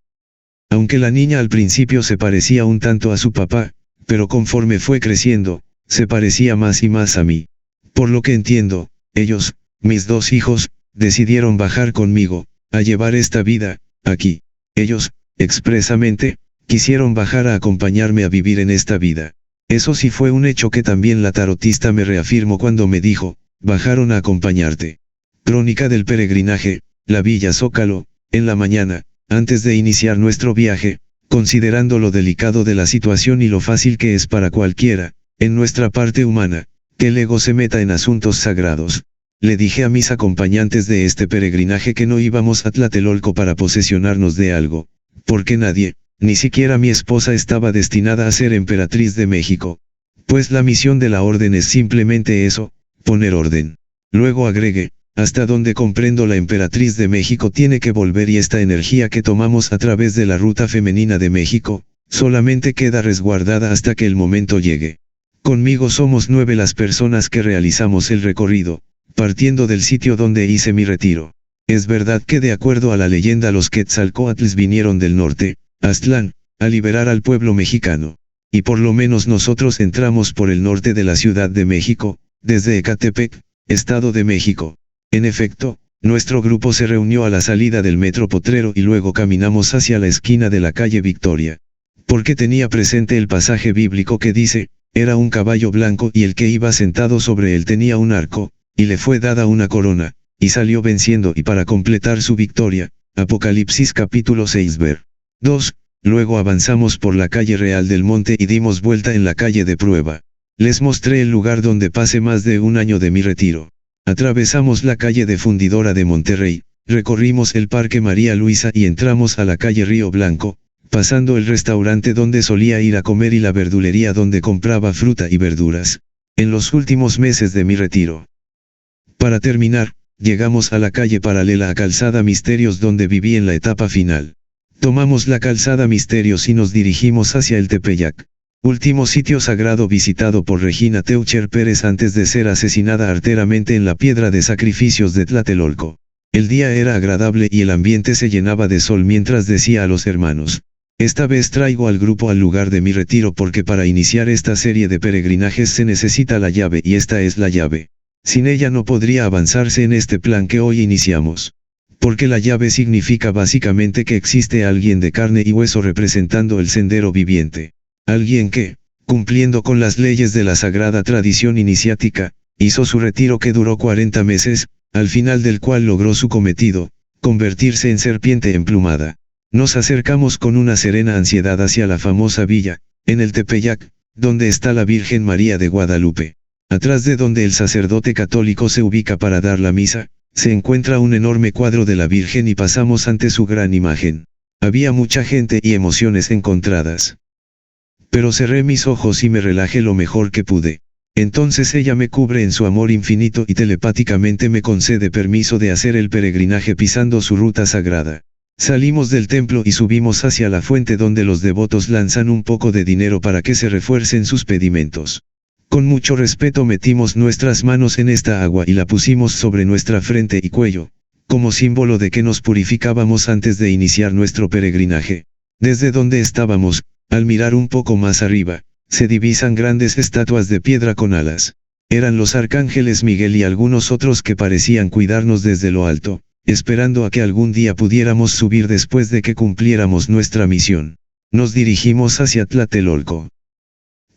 Aunque la niña al principio se parecía un tanto a su papá, pero conforme fue creciendo, se parecía más y más a mí. Por lo que entiendo, ellos, mis 2 hijos, decidieron bajar conmigo, a llevar esta vida, aquí. Ellos, expresamente, quisieron bajar a acompañarme a vivir en esta vida. Eso sí fue un hecho que también la tarotista me reafirmó cuando me dijo, bajaron a acompañarte. Crónica del peregrinaje, la Villa Zócalo, en la mañana, antes de iniciar nuestro viaje, considerando lo delicado de la situación y lo fácil que es para cualquiera, en nuestra parte humana, que el ego se meta en asuntos sagrados. Le dije a mis acompañantes de este peregrinaje que no íbamos a Tlatelolco para posesionarnos de algo, porque nadie, ni siquiera mi esposa estaba destinada a ser emperatriz de México. Pues la misión de la orden es simplemente eso, poner orden. Luego agregué, hasta donde comprendo la emperatriz de México tiene que volver y esta energía que tomamos a través de la ruta femenina de México, solamente queda resguardada hasta que el momento llegue. Conmigo somos 9 las personas que realizamos el recorrido, partiendo del sitio donde hice mi retiro. Es verdad que de acuerdo a la leyenda los Quetzalcóatls vinieron del norte, Aztlán, a liberar al pueblo mexicano. Y por lo menos nosotros entramos por el norte de la Ciudad de México, desde Ecatepec, Estado de México. En efecto, nuestro grupo se reunió a la salida del Metro Potrero y luego caminamos hacia la esquina de la calle Victoria. Porque tenía presente el pasaje bíblico que dice, era un caballo blanco y el que iba sentado sobre él tenía un arco, y le fue dada una corona, y salió venciendo y para completar su victoria, Apocalipsis capítulo 6 ver. 2, luego avanzamos por la calle Real del Monte y dimos vuelta en la calle de Prueba. Les mostré el lugar donde pasé más de un año de mi retiro. Atravesamos la calle de Fundidora de Monterrey, recorrimos el Parque María Luisa y entramos a la calle Río Blanco, pasando el restaurante donde solía ir a comer y la verdulería donde compraba fruta y verduras, en los últimos meses de mi retiro. Para terminar, llegamos a la calle paralela a Calzada Misterios donde viví en la etapa final. Tomamos la Calzada Misterios y nos dirigimos hacia el Tepeyac, último sitio sagrado visitado por Regina Teucher Pérez antes de ser asesinada arteramente en la piedra de sacrificios de Tlatelolco. El día era agradable y el ambiente se llenaba de sol mientras decía a los hermanos, esta vez traigo al grupo al lugar de mi retiro porque para iniciar esta serie de peregrinajes se necesita la llave y esta es la llave. Sin ella no podría avanzarse en este plan que hoy iniciamos. Porque la llave significa básicamente que existe alguien de carne y hueso representando el sendero viviente. Alguien que, cumpliendo con las leyes de la sagrada tradición iniciática, hizo su retiro que duró 40 meses, al final del cual logró su cometido, convertirse en serpiente emplumada. Nos acercamos con una serena ansiedad hacia la famosa villa, en el Tepeyac, donde está la Virgen María de Guadalupe. Atrás de donde el sacerdote católico se ubica para dar la misa, se encuentra un enorme cuadro de la Virgen y pasamos ante su gran imagen. Había mucha gente y emociones encontradas. Pero cerré mis ojos y me relajé lo mejor que pude. Entonces ella me cubre en su amor infinito y telepáticamente me concede permiso de hacer el peregrinaje pisando su ruta sagrada. Salimos del templo y subimos hacia la fuente donde los devotos lanzan un poco de dinero para que se refuercen sus pedimentos. Con mucho respeto metimos nuestras manos en esta agua y la pusimos sobre nuestra frente y cuello, como símbolo de que nos purificábamos antes de iniciar nuestro peregrinaje. Desde donde estábamos, al mirar un poco más arriba, se divisan grandes estatuas de piedra con alas. Eran los arcángeles Miguel y algunos otros que parecían cuidarnos desde lo alto, esperando a que algún día pudiéramos subir después de que cumpliéramos nuestra misión. Nos dirigimos hacia Tlatelolco.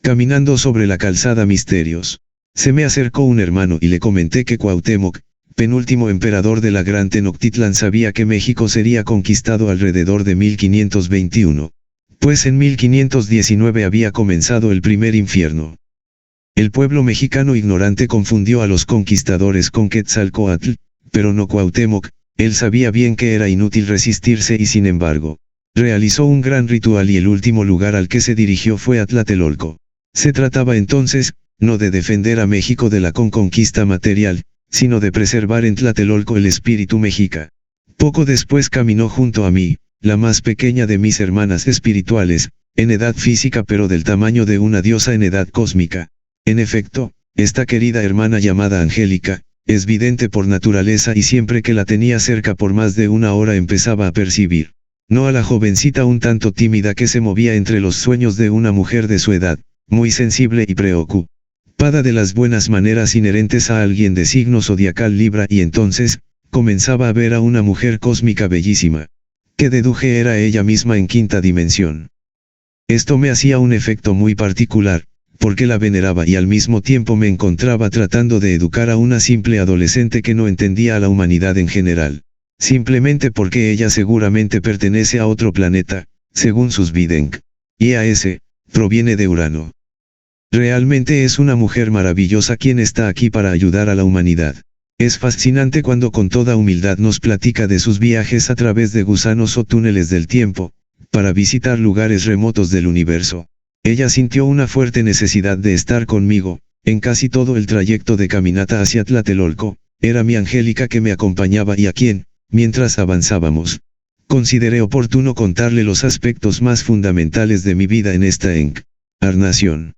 Caminando sobre la calzada Misterios, se me acercó un hermano y le comenté que Cuauhtémoc, penúltimo emperador de la Gran Tenochtitlan, sabía que México sería conquistado alrededor de 1521. Pues en 1519 había comenzado el primer infierno. El pueblo mexicano ignorante confundió a los conquistadores con Quetzalcóatl, pero no Cuauhtémoc. Él sabía bien que era inútil resistirse y sin embargo, realizó un gran ritual y el último lugar al que se dirigió fue a Tlatelolco. Se trataba entonces, no de defender a México de la conquista material, sino de preservar en Tlatelolco el espíritu mexica. Poco después caminó junto a mí, la más pequeña de mis hermanas espirituales, en edad física pero del tamaño de una diosa en edad cósmica. En efecto, esta querida hermana llamada Angélica, es vidente por naturaleza y siempre que la tenía cerca por más de una hora empezaba a percibir, no a la jovencita un tanto tímida que se movía entre los sueños de una mujer de su edad, muy sensible y preocupada de las buenas maneras inherentes a alguien de signo zodiacal Libra, y entonces, comenzaba a ver a una mujer cósmica bellísima, que deduje era ella misma en quinta dimensión. Esto me hacía un efecto muy particular, porque la veneraba y al mismo tiempo me encontraba tratando de educar a una simple adolescente que no entendía a la humanidad en general, simplemente porque ella seguramente pertenece a otro planeta, según sus Videnk, y a ese, proviene de Urano. Realmente es una mujer maravillosa quien está aquí para ayudar a la humanidad. Es fascinante cuando con toda humildad nos platica de sus viajes a través de gusanos o túneles del tiempo, para visitar lugares remotos del universo. Ella sintió una fuerte necesidad de estar conmigo, en casi todo el trayecto de caminata hacia Tlatelolco. Era mi Angélica que me acompañaba y a quien, mientras avanzábamos, consideré oportuno contarle los aspectos más fundamentales de mi vida en esta encarnación.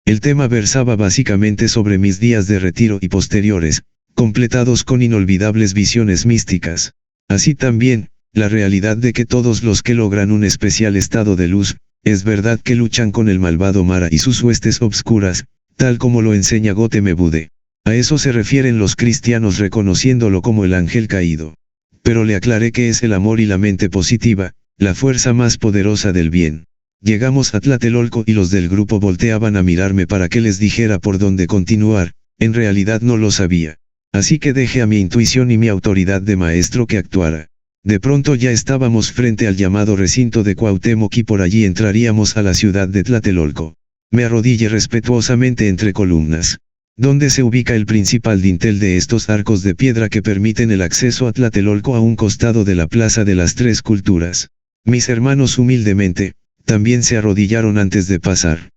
El tema versaba básicamente sobre mis días de retiro y posteriores, completados con inolvidables visiones místicas. Así también, la realidad de que todos los que logran un especial estado de luz, es verdad que luchan con el malvado Mara y sus huestes obscuras, tal como lo enseña Gautama Buda. A eso se refieren los cristianos reconociéndolo como el ángel caído. Pero le aclaré que es el amor y la mente positiva, la fuerza más poderosa del bien. Llegamos a Tlatelolco y los del grupo volteaban a mirarme para que les dijera por dónde continuar. En realidad no lo sabía. Así que dejé a mi intuición y mi autoridad de maestro que actuara. De pronto ya estábamos frente al llamado recinto de Cuauhtémoc y por allí entraríamos a la ciudad de Tlatelolco. Me arrodillé respetuosamente entre columnas, donde se ubica el principal dintel de estos arcos de piedra que permiten el acceso a Tlatelolco a un costado de la Plaza de las Tres Culturas. Mis hermanos humildemente, también se arrodillaron antes de pasar.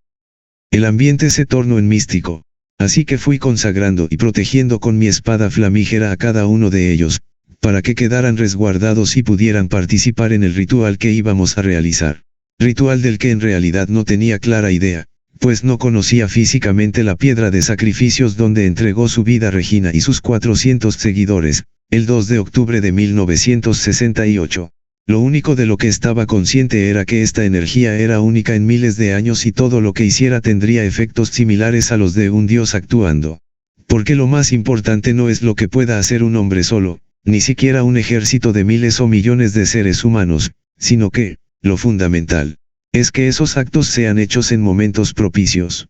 El ambiente se tornó en místico, así que fui consagrando y protegiendo con mi espada flamígera a cada uno de ellos, para que quedaran resguardados y pudieran participar en el ritual que íbamos a realizar. Ritual del que en realidad no tenía clara idea, pues no conocía físicamente la piedra de sacrificios donde entregó su vida Regina y sus 400 seguidores, el 2 de octubre de 1968. Lo único de lo que estaba consciente era que esta energía era única en miles de años y todo lo que hiciera tendría efectos similares a los de un dios actuando. Porque lo más importante no es lo que pueda hacer un hombre solo, ni siquiera un ejército de miles o millones de seres humanos, sino que, lo fundamental, es que esos actos sean hechos en momentos propicios.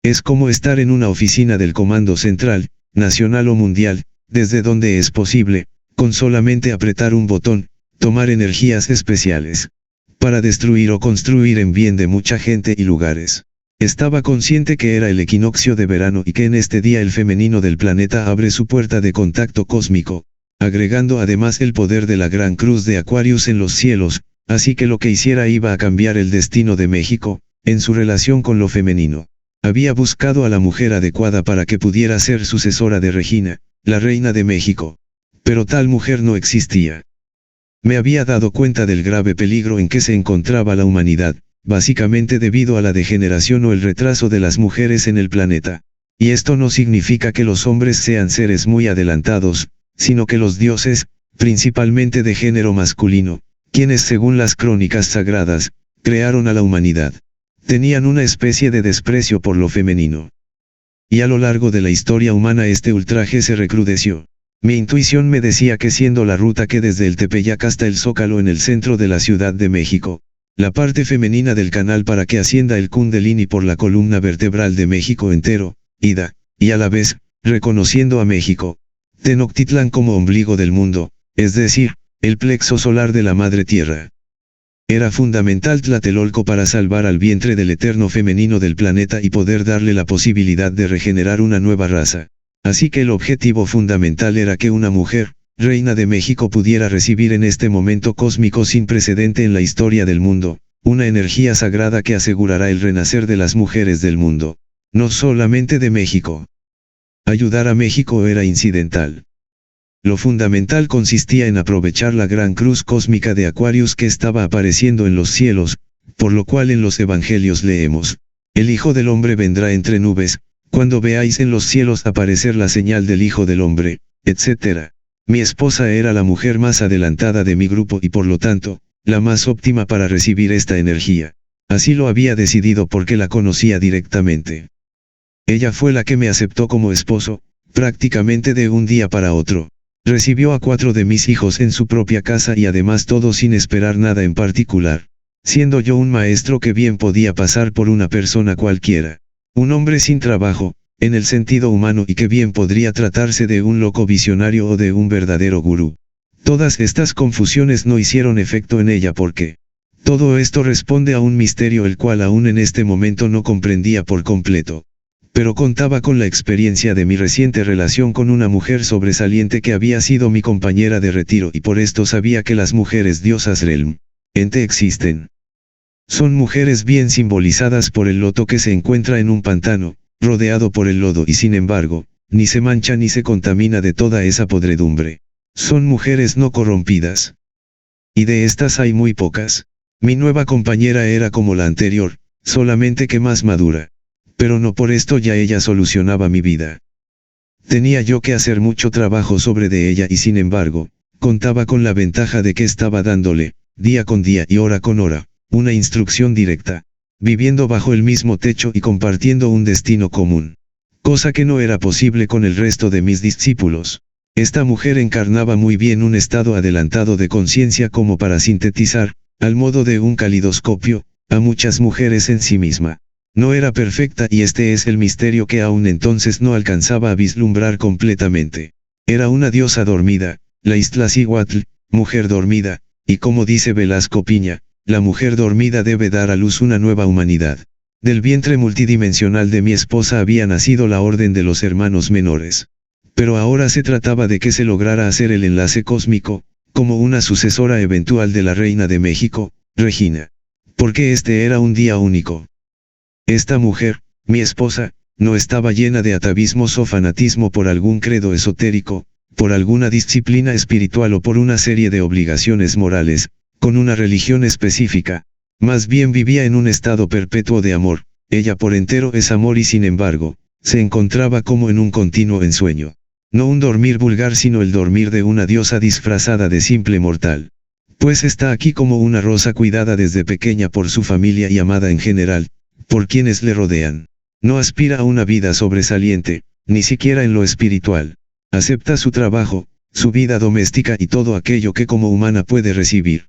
Es como estar en una oficina del Comando Central, nacional o mundial, desde donde es posible, con solamente apretar un botón, tomar energías especiales, para destruir o construir en bien de mucha gente y lugares. Estaba consciente que era el equinoccio de verano y que en este día el femenino del planeta abre su puerta de contacto cósmico, agregando además el poder de la gran cruz de Aquarius en los cielos, así que lo que hiciera iba a cambiar el destino de México, en su relación con lo femenino. Había buscado a la mujer adecuada para que pudiera ser sucesora de Regina, la reina de México. Pero tal mujer no existía. Me había dado cuenta del grave peligro en que se encontraba la humanidad, básicamente debido a la degeneración o el retraso de las mujeres en el planeta. Y esto no significa que los hombres sean seres muy adelantados, sino que los dioses, principalmente de género masculino, quienes según las crónicas sagradas, crearon a la humanidad, tenían una especie de desprecio por lo femenino. Y a lo largo de la historia humana este ultraje se recrudeció. Mi intuición me decía que siendo la ruta que desde el Tepeyac hasta el Zócalo en el centro de la Ciudad de México, la parte femenina del canal para que ascienda el Kundalini por la columna vertebral de México entero, ida, y a la vez, reconociendo a México, Tenochtitlán como ombligo del mundo, es decir, el plexo solar de la Madre Tierra. Era fundamental Tlatelolco para salvar al vientre del eterno femenino del planeta y poder darle la posibilidad de regenerar una nueva raza. Así que el objetivo fundamental era que una mujer, reina de México pudiera recibir en este momento cósmico sin precedente en la historia del mundo, una energía sagrada que asegurará el renacer de las mujeres del mundo, no solamente de México. Ayudar a México era incidental. Lo fundamental consistía en aprovechar la gran cruz cósmica de Aquarius que estaba apareciendo en los cielos, por lo cual en los evangelios leemos, el Hijo del Hombre vendrá entre nubes, cuando veáis en los cielos aparecer la señal del Hijo del Hombre, etc. Mi esposa era la mujer más adelantada de mi grupo y por lo tanto, la más óptima para recibir esta energía. Así lo había decidido porque la conocía directamente. Ella fue la que me aceptó como esposo, prácticamente de un día para otro. Recibió a 4 de mis hijos en su propia casa y además todo sin esperar nada en particular. Siendo yo un maestro que bien podía pasar por una persona cualquiera. Un hombre sin trabajo, en el sentido humano y que bien podría tratarse de un loco visionario o de un verdadero gurú. Todas estas confusiones no hicieron efecto en ella porque todo esto responde a un misterio el cual aún en este momento no comprendía por completo. Pero contaba con la experiencia de mi reciente relación con una mujer sobresaliente que había sido mi compañera de retiro y por esto sabía que las mujeres diosas Relm, ente existen. Son mujeres bien simbolizadas por el loto que se encuentra en un pantano, rodeado por el lodo y sin embargo, ni se mancha ni se contamina de toda esa podredumbre. Son mujeres no corrompidas. Y de estas hay muy pocas. Mi nueva compañera era como la anterior, solamente que más madura. Pero no por esto ya ella solucionaba mi vida. Tenía yo que hacer mucho trabajo sobre de ella y sin embargo, contaba con la ventaja de que estaba dándole, día con día y hora con hora, una instrucción directa, viviendo bajo el mismo techo y compartiendo un destino común. Cosa que no era posible con el resto de mis discípulos. Esta mujer encarnaba muy bien un estado adelantado de conciencia como para sintetizar, al modo de un calidoscopio, a muchas mujeres en sí misma. No era perfecta y este es el misterio que aún entonces no alcanzaba a vislumbrar completamente. Era una diosa dormida, la Iztaccíhuatl, mujer dormida, y como dice Velasco Piña, la mujer dormida debe dar a luz una nueva humanidad. Del vientre multidimensional de mi esposa había nacido la orden de los hermanos menores. Pero ahora se trataba de que se lograra hacer el enlace cósmico, como una sucesora eventual de la reina de México, Regina. Porque este era un día único. Esta mujer, mi esposa, no estaba llena de atavismos o fanatismo por algún credo esotérico, por alguna disciplina espiritual o por una serie de obligaciones morales, con una religión específica. Más bien vivía en un estado perpetuo de amor, ella por entero es amor y sin embargo, se encontraba como en un continuo ensueño. No un dormir vulgar sino el dormir de una diosa disfrazada de simple mortal. Pues está aquí como una rosa cuidada desde pequeña por su familia y amada en general, por quienes le rodean. No aspira a una vida sobresaliente, ni siquiera en lo espiritual. Acepta su trabajo, su vida doméstica y todo aquello que como humana puede recibir.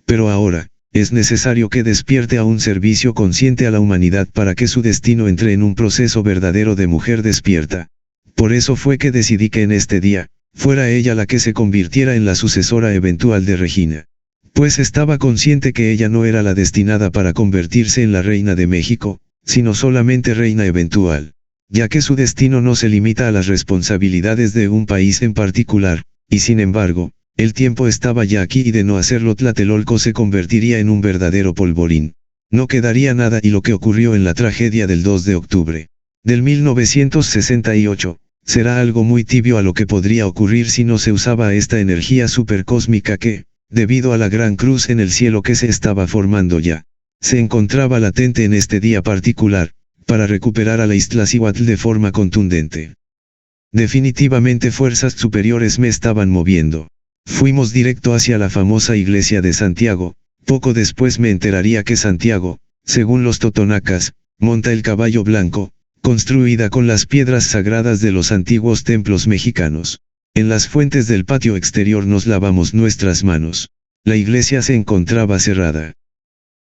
Pero ahora, es necesario que despierte a un servicio consciente a la humanidad para que su destino entre en un proceso verdadero de mujer despierta. Por eso fue que decidí que en este día, fuera ella la que se convirtiera en la sucesora eventual de Regina. Pues estaba consciente que ella no era la destinada para convertirse en la reina de México, sino solamente reina eventual, ya que su destino no se limita a las responsabilidades de un país en particular, y sin embargo, el tiempo estaba ya aquí y de no hacerlo Tlatelolco se convertiría en un verdadero polvorín. No quedaría nada y lo que ocurrió en la tragedia del 2 de octubre del 1968, será algo muy tibio a lo que podría ocurrir si no se usaba esta energía supercósmica que, debido a la gran cruz en el cielo que se estaba formando ya, se encontraba latente en este día particular, para recuperar a la Iztaccíhuatl de forma contundente. Definitivamente fuerzas superiores me estaban moviendo. Fuimos directo hacia la famosa iglesia de Santiago. Poco después me enteraría que Santiago, según los totonacas, monta el caballo blanco, construida con las piedras sagradas de los antiguos templos mexicanos. En las fuentes del patio exterior nos lavamos nuestras manos. La iglesia se encontraba cerrada.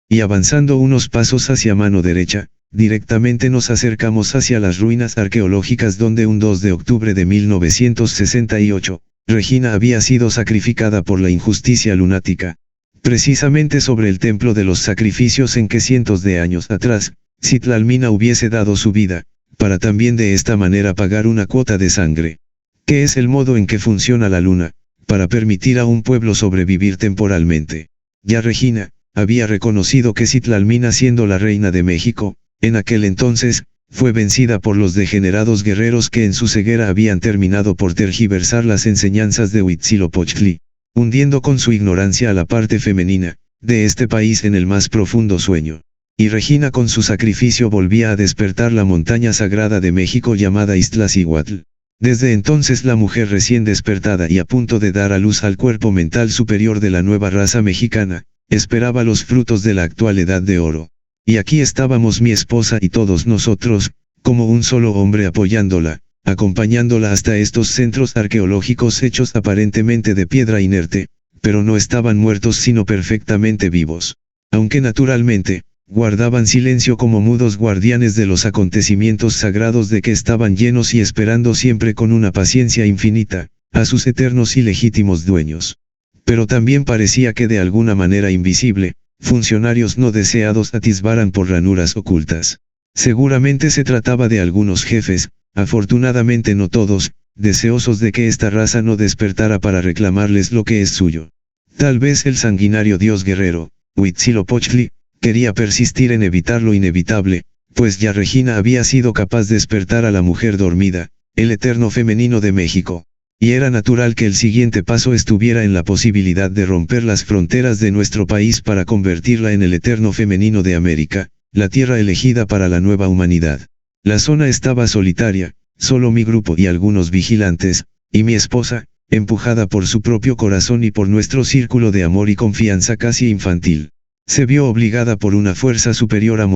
Y avanzando unos pasos hacia mano derecha, directamente nos acercamos hacia las ruinas arqueológicas donde un 2 de octubre de 1968, Regina había sido sacrificada por la injusticia lunática. Precisamente sobre el templo de los sacrificios en que cientos de años atrás, Citlalmina hubiese dado su vida, para también de esta manera pagar una cuota de sangre. ¿Qué es el modo en que funciona la luna, para permitir a un pueblo sobrevivir temporalmente? Ya Regina, había reconocido que Citlalmina siendo la reina de México, en aquel entonces, fue vencida por los degenerados guerreros que en su ceguera habían terminado por tergiversar las enseñanzas de Huitzilopochtli, hundiendo con su ignorancia a la parte femenina, de este país en el más profundo sueño. Y Regina con su sacrificio volvía a despertar la montaña sagrada de México llamada Iztaccíhuatl. Desde entonces la mujer recién despertada y a punto de dar a luz al cuerpo mental superior de la nueva raza mexicana, esperaba los frutos de la actual edad de oro. Y aquí estábamos mi esposa y todos nosotros, como un solo hombre apoyándola, acompañándola hasta estos centros arqueológicos hechos aparentemente de piedra inerte, pero no estaban muertos sino perfectamente vivos. Aunque naturalmente, guardaban silencio como mudos guardianes de los acontecimientos sagrados de que estaban llenos y esperando siempre con una paciencia infinita, a sus eternos y legítimos dueños. Pero también parecía que de alguna manera invisible, funcionarios no deseados atisbaran por ranuras ocultas. Seguramente se trataba de algunos jefes, afortunadamente no todos, deseosos de que esta raza no despertara para reclamarles lo que es suyo. Tal vez el sanguinario dios guerrero, Huitzilopochtli, quería persistir en evitar lo inevitable, pues ya Regina había sido capaz de despertar a la mujer dormida, el eterno femenino de México. Y era natural que el siguiente paso estuviera en la posibilidad de romper las fronteras de nuestro país para convertirla en el eterno femenino de América, la tierra elegida para la nueva humanidad. La zona estaba solitaria, solo mi grupo y algunos vigilantes, y mi esposa, empujada por su propio corazón y por nuestro círculo de amor y confianza casi infantil, se vio obligada por una fuerza superior a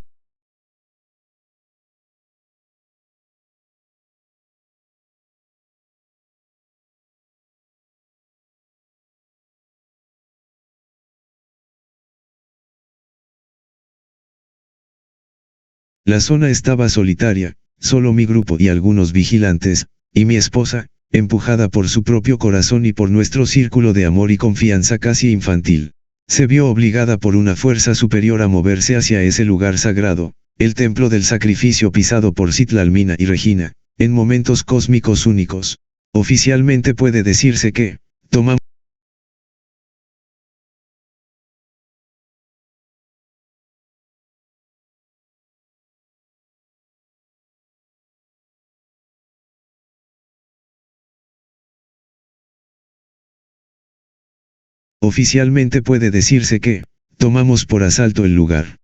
La zona estaba solitaria, solo mi grupo y algunos vigilantes, y mi esposa, empujada por su propio corazón y por nuestro círculo de amor y confianza casi infantil, se vio obligada por una fuerza superior a moverse hacia ese lugar sagrado, el templo del sacrificio pisado por Citlalmina y Regina, en momentos cósmicos únicos. Oficialmente puede decirse que, tomamos Oficialmente puede decirse que, tomamos por asalto el lugar.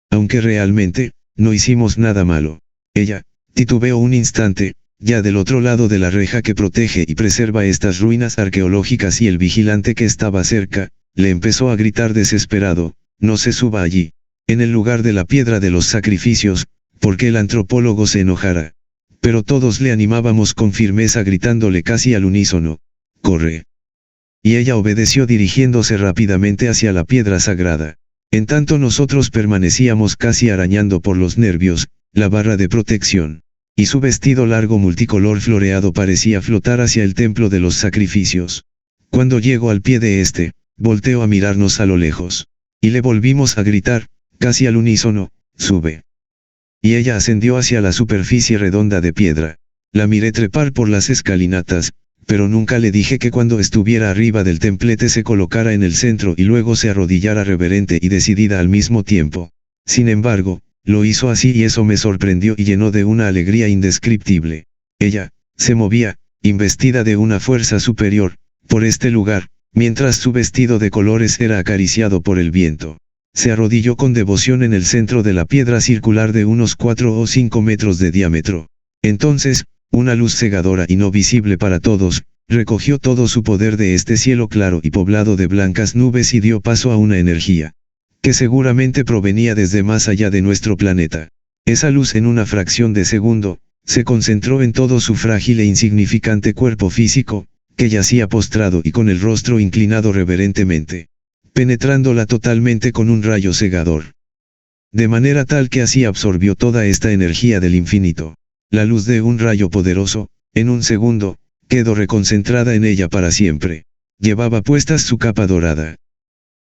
Aunque realmente, no hicimos nada malo. Ella, titubeó un instante, ya del otro lado de la reja que protege y preserva estas ruinas arqueológicas y el vigilante que estaba cerca, le empezó a gritar desesperado, no se suba allí, en el lugar de la piedra de los sacrificios, porque el antropólogo se enojara. Pero todos le animábamos con firmeza gritándole casi al unísono, corre. Y ella obedeció dirigiéndose rápidamente hacia la piedra sagrada. En tanto nosotros permanecíamos casi arañando por los nervios, la barra de protección. Y su vestido largo multicolor floreado parecía flotar hacia el templo de los sacrificios. Cuando llegó al pie de este, volteó a mirarnos a lo lejos. Y le volvimos a gritar, casi al unísono, sube. Y ella ascendió hacia la superficie redonda de piedra. La miré trepar por las escalinatas, pero nunca le dije que cuando estuviera arriba del templete se colocara en el centro y luego se arrodillara reverente y decidida al mismo tiempo. Sin embargo, lo hizo así y eso me sorprendió y llenó de una alegría indescriptible. Ella, se movía, investida de una fuerza superior, por este lugar, mientras su vestido de colores era acariciado por el viento. Se arrodilló con devoción en el centro de la piedra circular de unos 4 o 5 metros de diámetro. Entonces, una luz cegadora y no visible para todos, recogió todo su poder de este cielo claro y poblado de blancas nubes y dio paso a una energía, que seguramente provenía desde más allá de nuestro planeta. Esa luz en una fracción de segundo, se concentró en todo su frágil e insignificante cuerpo físico, que yacía postrado y con el rostro inclinado reverentemente, penetrándola totalmente con un rayo cegador. De manera tal que así absorbió toda esta energía del infinito. La luz de un rayo poderoso, en un segundo, quedó reconcentrada en ella para siempre. Llevaba puestas su capa dorada.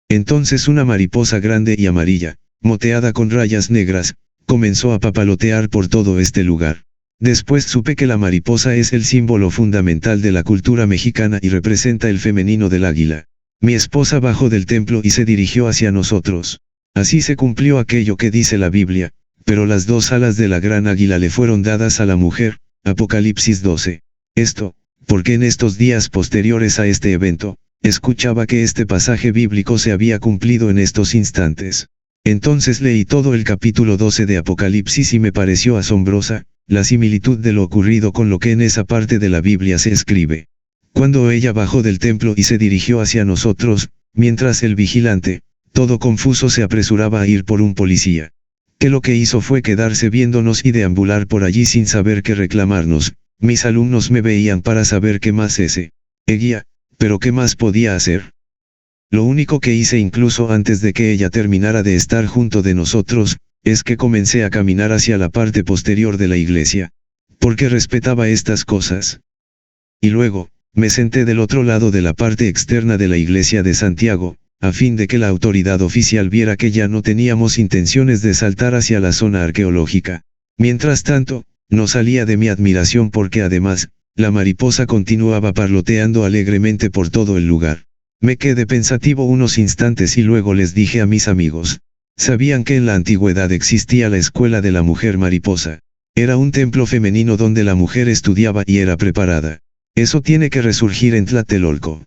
Entonces una mariposa grande y amarilla, moteada con rayas negras, comenzó a papalotear por todo este lugar. Después supe que la mariposa es el símbolo fundamental de la cultura mexicana y representa el femenino del águila. Mi esposa bajó del templo y se dirigió hacia nosotros. Así se cumplió aquello que dice la Biblia, pero las 2 alas de la gran águila le fueron dadas a la mujer, Apocalipsis 12. Esto, porque en estos días posteriores a este evento, escuchaba que este pasaje bíblico se había cumplido en estos instantes. Entonces leí todo el capítulo 12 de Apocalipsis y me pareció asombrosa, la similitud de lo ocurrido con lo que en esa parte de la Biblia se escribe. Cuando ella bajó del templo y se dirigió hacia nosotros, mientras el vigilante, todo confuso, se apresuraba a ir por un policía, que lo que hizo fue quedarse viéndonos y deambular por allí sin saber qué reclamarnos. Mis alumnos me veían para saber qué más guía, pero qué más podía hacer. Lo único que hice incluso antes de que ella terminara de estar junto de nosotros, es que comencé a caminar hacia la parte posterior de la iglesia, porque respetaba estas cosas. Y luego, me senté del otro lado de la parte externa de la iglesia de Santiago, a fin de que la autoridad oficial viera que ya no teníamos intenciones de saltar hacia la zona arqueológica. Mientras tanto, no salía de mi admiración porque además, la mariposa continuaba parloteando alegremente por todo el lugar. Me quedé pensativo unos instantes y luego les dije a mis amigos. Sabían que en la antigüedad existía la escuela de la mujer mariposa. Era un templo femenino donde la mujer estudiaba y era preparada. Eso tiene que resurgir en Tlatelolco.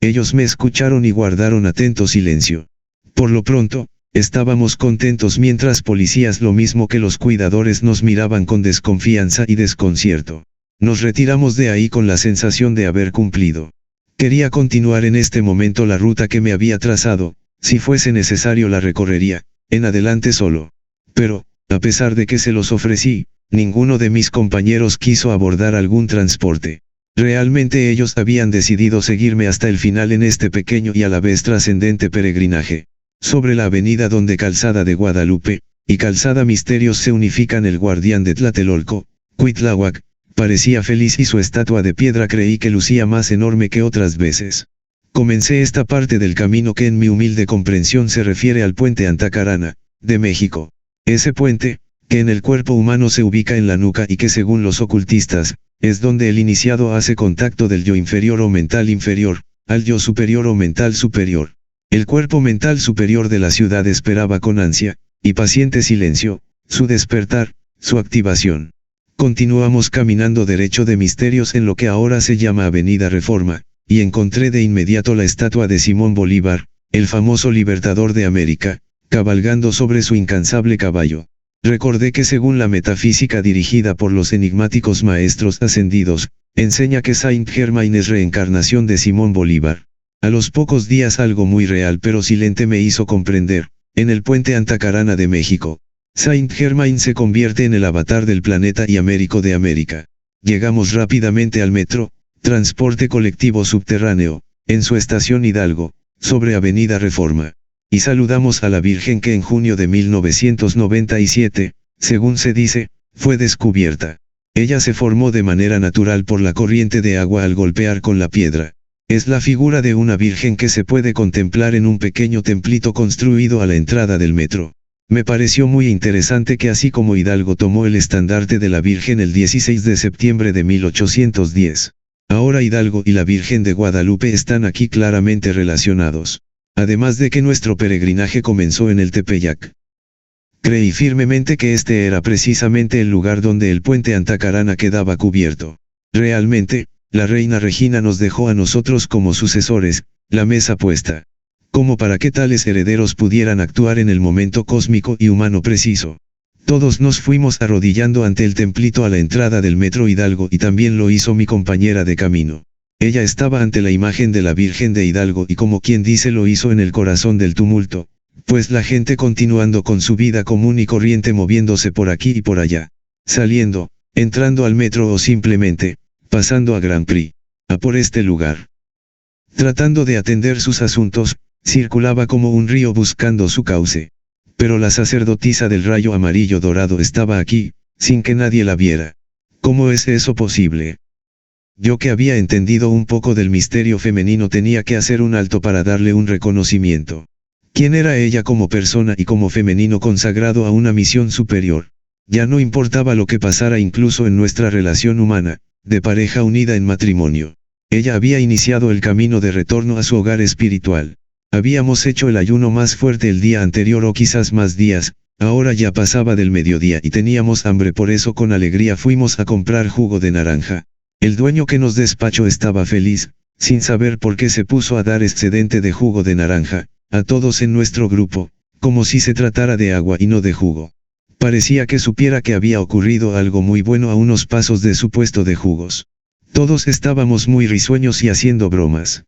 Ellos me escucharon y guardaron atento silencio. Por lo pronto, estábamos contentos mientras policías lo mismo que los cuidadores nos miraban con desconfianza y desconcierto. Nos retiramos de ahí con la sensación de haber cumplido. Quería continuar en este momento la ruta que me había trazado, si fuese necesario la recorrería, en adelante solo. Pero, a pesar de que se los ofrecí, ninguno de mis compañeros quiso abordar algún transporte. Realmente ellos habían decidido seguirme hasta el final en este pequeño y a la vez trascendente peregrinaje. Sobre la avenida donde Calzada de Guadalupe y Calzada Misterios se unifican, el guardián de Tlatelolco, Cuitláhuac, parecía feliz y su estatua de piedra creí que lucía más enorme que otras veces. Comencé esta parte del camino que en mi humilde comprensión se refiere al puente Antacarana, de México. Ese puente, que en el cuerpo humano se ubica en la nuca y que según los ocultistas, es donde el iniciado hace contacto del yo inferior o mental inferior, al yo superior o mental superior. El cuerpo mental superior de la ciudad esperaba con ansia, y paciente silencio, su despertar, su activación. Continuamos caminando derecho de Misterios en lo que ahora se llama Avenida Reforma, y encontré de inmediato la estatua de Simón Bolívar, el famoso libertador de América, cabalgando sobre su incansable caballo. Recordé que según la metafísica dirigida por los enigmáticos maestros ascendidos, enseña que Saint Germain es reencarnación de Simón Bolívar. A los pocos días algo muy real pero silente me hizo comprender, en el puente Antacarana de México, Saint Germain se convierte en el avatar del planeta y Américo de América. Llegamos rápidamente al metro, transporte colectivo subterráneo, en su estación Hidalgo, sobre Avenida Reforma. Y saludamos a la Virgen que en junio de 1997, según se dice, fue descubierta. Ella se formó de manera natural por la corriente de agua al golpear con la piedra. Es la figura de una Virgen que se puede contemplar en un pequeño templito construido a la entrada del metro. Me pareció muy interesante que así como Hidalgo tomó el estandarte de la Virgen el 16 de septiembre de 1810, ahora Hidalgo y la Virgen de Guadalupe están aquí claramente relacionados. Además de que nuestro peregrinaje comenzó en el Tepeyac. Creí firmemente que este era precisamente el lugar donde el puente Antacarana quedaba cubierto. Realmente, la reina Regina nos dejó a nosotros como sucesores, la mesa puesta, como para que tales herederos pudieran actuar en el momento cósmico y humano preciso. Todos nos fuimos arrodillando ante el templito a la entrada del metro Hidalgo y también lo hizo mi compañera de camino. Ella estaba ante la imagen de la Virgen de Hidalgo y como quien dice lo hizo en el corazón del tumulto, pues la gente continuando con su vida común y corriente moviéndose por aquí y por allá, saliendo, entrando al metro o simplemente, pasando a Grand Prix, a por este lugar. Tratando de atender sus asuntos, circulaba como un río buscando su cauce. Pero la sacerdotisa del rayo amarillo dorado estaba aquí, sin que nadie la viera. ¿Cómo es eso posible? Yo que había entendido un poco del misterio femenino tenía que hacer un alto para darle un reconocimiento. ¿Quién era ella como persona y como femenino consagrado a una misión superior? Ya no importaba lo que pasara incluso en nuestra relación humana, de pareja unida en matrimonio. Ella había iniciado el camino de retorno a su hogar espiritual. Habíamos hecho el ayuno más fuerte el día anterior o quizás más días, ahora ya pasaba del mediodía y teníamos hambre, por eso con alegría fuimos a comprar jugo de naranja. El dueño que nos despachó estaba feliz, sin saber por qué se puso a dar excedente de jugo de naranja, a todos en nuestro grupo, como si se tratara de agua y no de jugo. Parecía que supiera que había ocurrido algo muy bueno a unos pasos de su puesto de jugos. Todos estábamos muy risueños y haciendo bromas.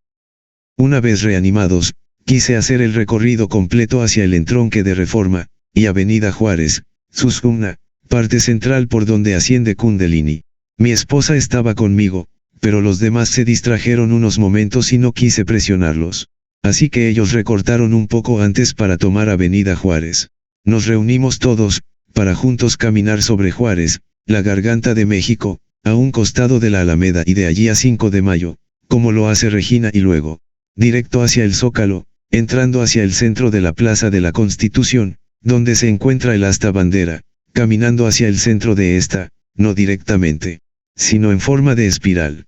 Una vez reanimados, quise hacer el recorrido completo hacia el entronque de Reforma, y Avenida Juárez, Susumna, parte central por donde asciende Kundalini. Mi esposa estaba conmigo, pero los demás se distrajeron unos momentos y no quise presionarlos. Así que ellos recortaron un poco antes para tomar Avenida Juárez. Nos reunimos todos, para juntos caminar sobre Juárez, la Garganta de México, a un costado de la Alameda y de allí a 5 de Mayo, como lo hace Regina y luego, directo hacia el Zócalo, entrando hacia el centro de la Plaza de la Constitución, donde se encuentra el asta bandera, caminando hacia el centro de esta, no directamente, sino en forma de espiral.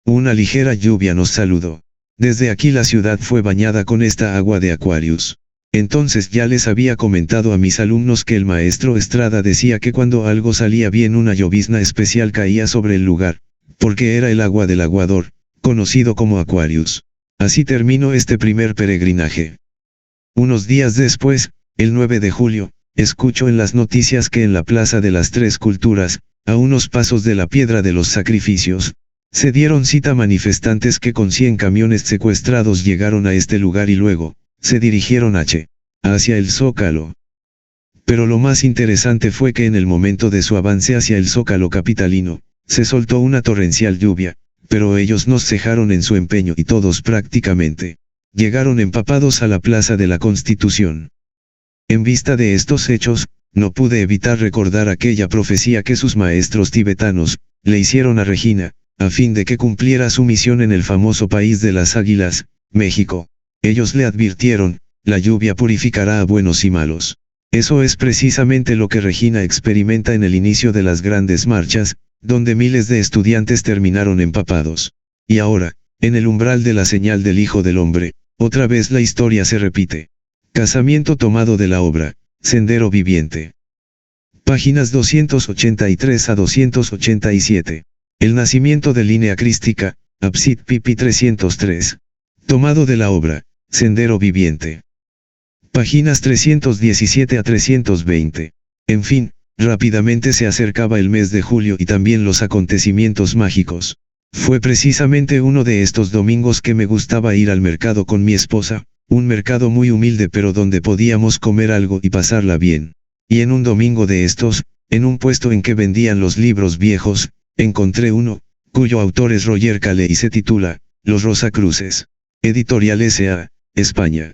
Una ligera lluvia nos saludó. Desde aquí la ciudad fue bañada con esta agua de Aquarius. Entonces ya les había comentado a mis alumnos que el maestro Estrada decía que cuando algo salía bien una llovizna especial caía sobre el lugar, porque era el agua del aguador, conocido como Aquarius. Así terminó este primer peregrinaje. Unos días después, el 9 de julio, escucho en las noticias que en la Plaza de las Tres Culturas, a unos pasos de la Piedra de los Sacrificios, se dieron cita manifestantes que con 100 camiones secuestrados llegaron a este lugar y luego, se dirigieron hacia el Zócalo. Pero lo más interesante fue que en el momento de su avance hacia el Zócalo capitalino, se soltó una torrencial lluvia, pero ellos no cejaron en su empeño y todos prácticamente, llegaron empapados a la Plaza de la Constitución. En vista de estos hechos, no pude evitar recordar aquella profecía que sus maestros tibetanos, le hicieron a Regina, a fin de que cumpliera su misión en el famoso país de las águilas, México. Ellos le advirtieron, la lluvia purificará a buenos y malos. Eso es precisamente lo que Regina experimenta en el inicio de las grandes marchas, donde miles de estudiantes terminaron empapados. Y ahora, en el umbral de la señal del Hijo del Hombre, otra vez la historia se repite. Casamiento tomado de la obra, Sendero Viviente. Páginas 283 a 287. El nacimiento de línea crística, Absit pp 303. Tomado de la obra, Sendero Viviente. Páginas 317 a 320. En fin, rápidamente se acercaba el mes de julio y también los acontecimientos mágicos. Fue precisamente uno de estos domingos que me gustaba ir al mercado con mi esposa, un mercado muy humilde pero donde podíamos comer algo y pasarla bien. Y en un domingo de estos, en un puesto en que vendían los libros viejos, encontré uno, cuyo autor es Roger Calais y se titula, Los Rosacruces. Editorial S.A., España.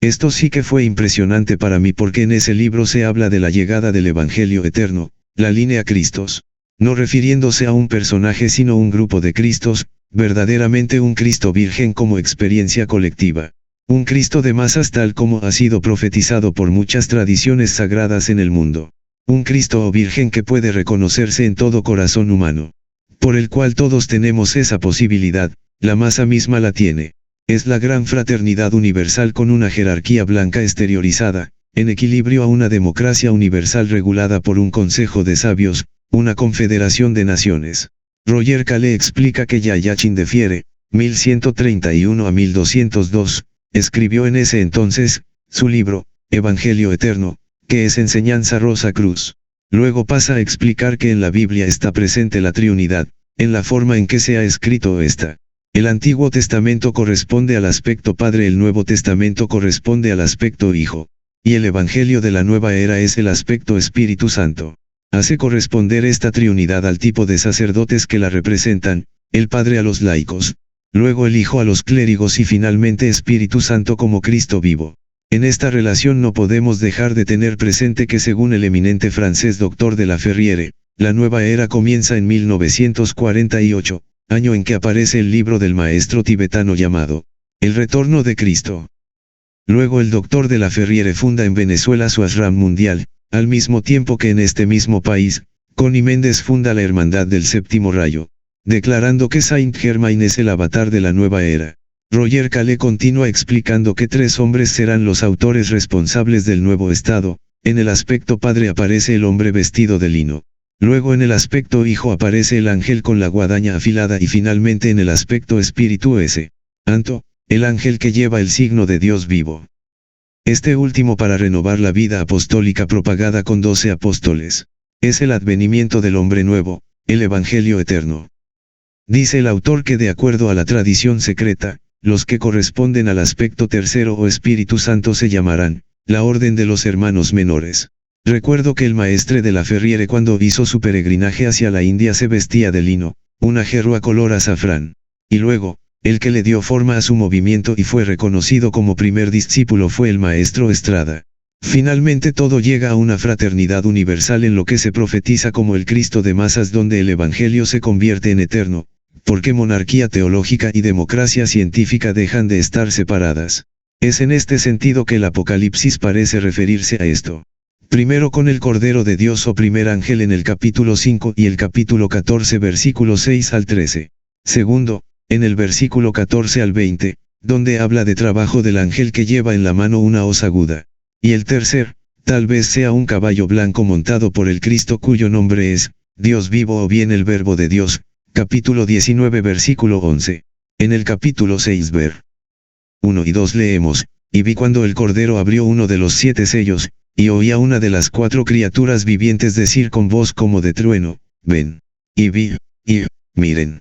Esto sí que fue impresionante para mí porque en ese libro se habla de la llegada del Evangelio eterno, la línea Cristos, no refiriéndose a un personaje sino un grupo de Cristos, verdaderamente un Cristo virgen como experiencia colectiva. Un Cristo de masas tal como ha sido profetizado por muchas tradiciones sagradas en el mundo. Un Cristo o virgen que puede reconocerse en todo corazón humano. Por el cual todos tenemos esa posibilidad, la masa misma la tiene. Es la gran fraternidad universal con una jerarquía blanca exteriorizada, en equilibrio a una democracia universal regulada por un consejo de sabios, una confederación de naciones. Roger Calais explica que Yayachin de Fiere, 1131 a 1202, escribió en ese entonces, su libro, Evangelio Eterno, que es enseñanza Rosa Cruz. Luego pasa a explicar que en la Biblia está presente la Trinidad, en la forma en que se ha escrito esta. El Antiguo Testamento corresponde al aspecto Padre, el Nuevo Testamento corresponde al aspecto Hijo, y el Evangelio de la Nueva Era es el aspecto Espíritu Santo. Hace corresponder esta Trinidad al tipo de sacerdotes que la representan, el Padre a los laicos, luego el Hijo a los clérigos y finalmente Espíritu Santo como Cristo vivo. En esta relación no podemos dejar de tener presente que según el eminente francés doctor de la Ferriere, la nueva era comienza en 1948, año en que aparece el libro del maestro tibetano llamado El Retorno de Cristo. Luego el doctor de la Ferriere funda en Venezuela su ashram mundial, al mismo tiempo que en este mismo país, Connie Méndez funda la Hermandad del Séptimo Rayo, declarando que Saint Germain es el avatar de la nueva era. Roger Calais continúa explicando que 3 hombres serán los autores responsables del nuevo estado. En el aspecto Padre aparece el hombre vestido de lino. Luego en el aspecto Hijo aparece el ángel con la guadaña afilada y finalmente en el aspecto Espíritu Anto, el ángel que lleva el signo de Dios vivo. Este último para renovar la vida apostólica propagada con 12 apóstoles. Es el advenimiento del hombre nuevo, el Evangelio eterno. Dice el autor que de acuerdo a la tradición secreta, los que corresponden al aspecto tercero o Espíritu Santo se llamarán, la Orden de los Hermanos Menores. Recuerdo que el maestre de la Ferriere cuando hizo su peregrinaje hacia la India se vestía de lino, una gerua color azafrán. Y luego, el que le dio forma a su movimiento y fue reconocido como primer discípulo fue el maestro Estrada. Finalmente todo llega a una fraternidad universal en lo que se profetiza como el Cristo de masas donde el Evangelio se convierte en eterno, porque monarquía teológica y democracia científica dejan de estar separadas. Es en este sentido que el Apocalipsis parece referirse a esto. Primero con el Cordero de Dios o primer ángel en el capítulo 5 y el capítulo 14 versículos 6 al 13. Segundo, en el versículo 14 al 20, donde habla de trabajo del ángel que lleva en la mano una hoz aguda. Y el tercer, tal vez sea un caballo blanco montado por el Cristo cuyo nombre es, Dios vivo o bien el Verbo de Dios. Capítulo 19 versículo 11. En el capítulo 6 ver 1 y 2 leemos, y vi cuando el Cordero abrió uno de los 7 sellos, y oí a una de las 4 criaturas vivientes decir con voz como de trueno, ven. Y vi, y, miren.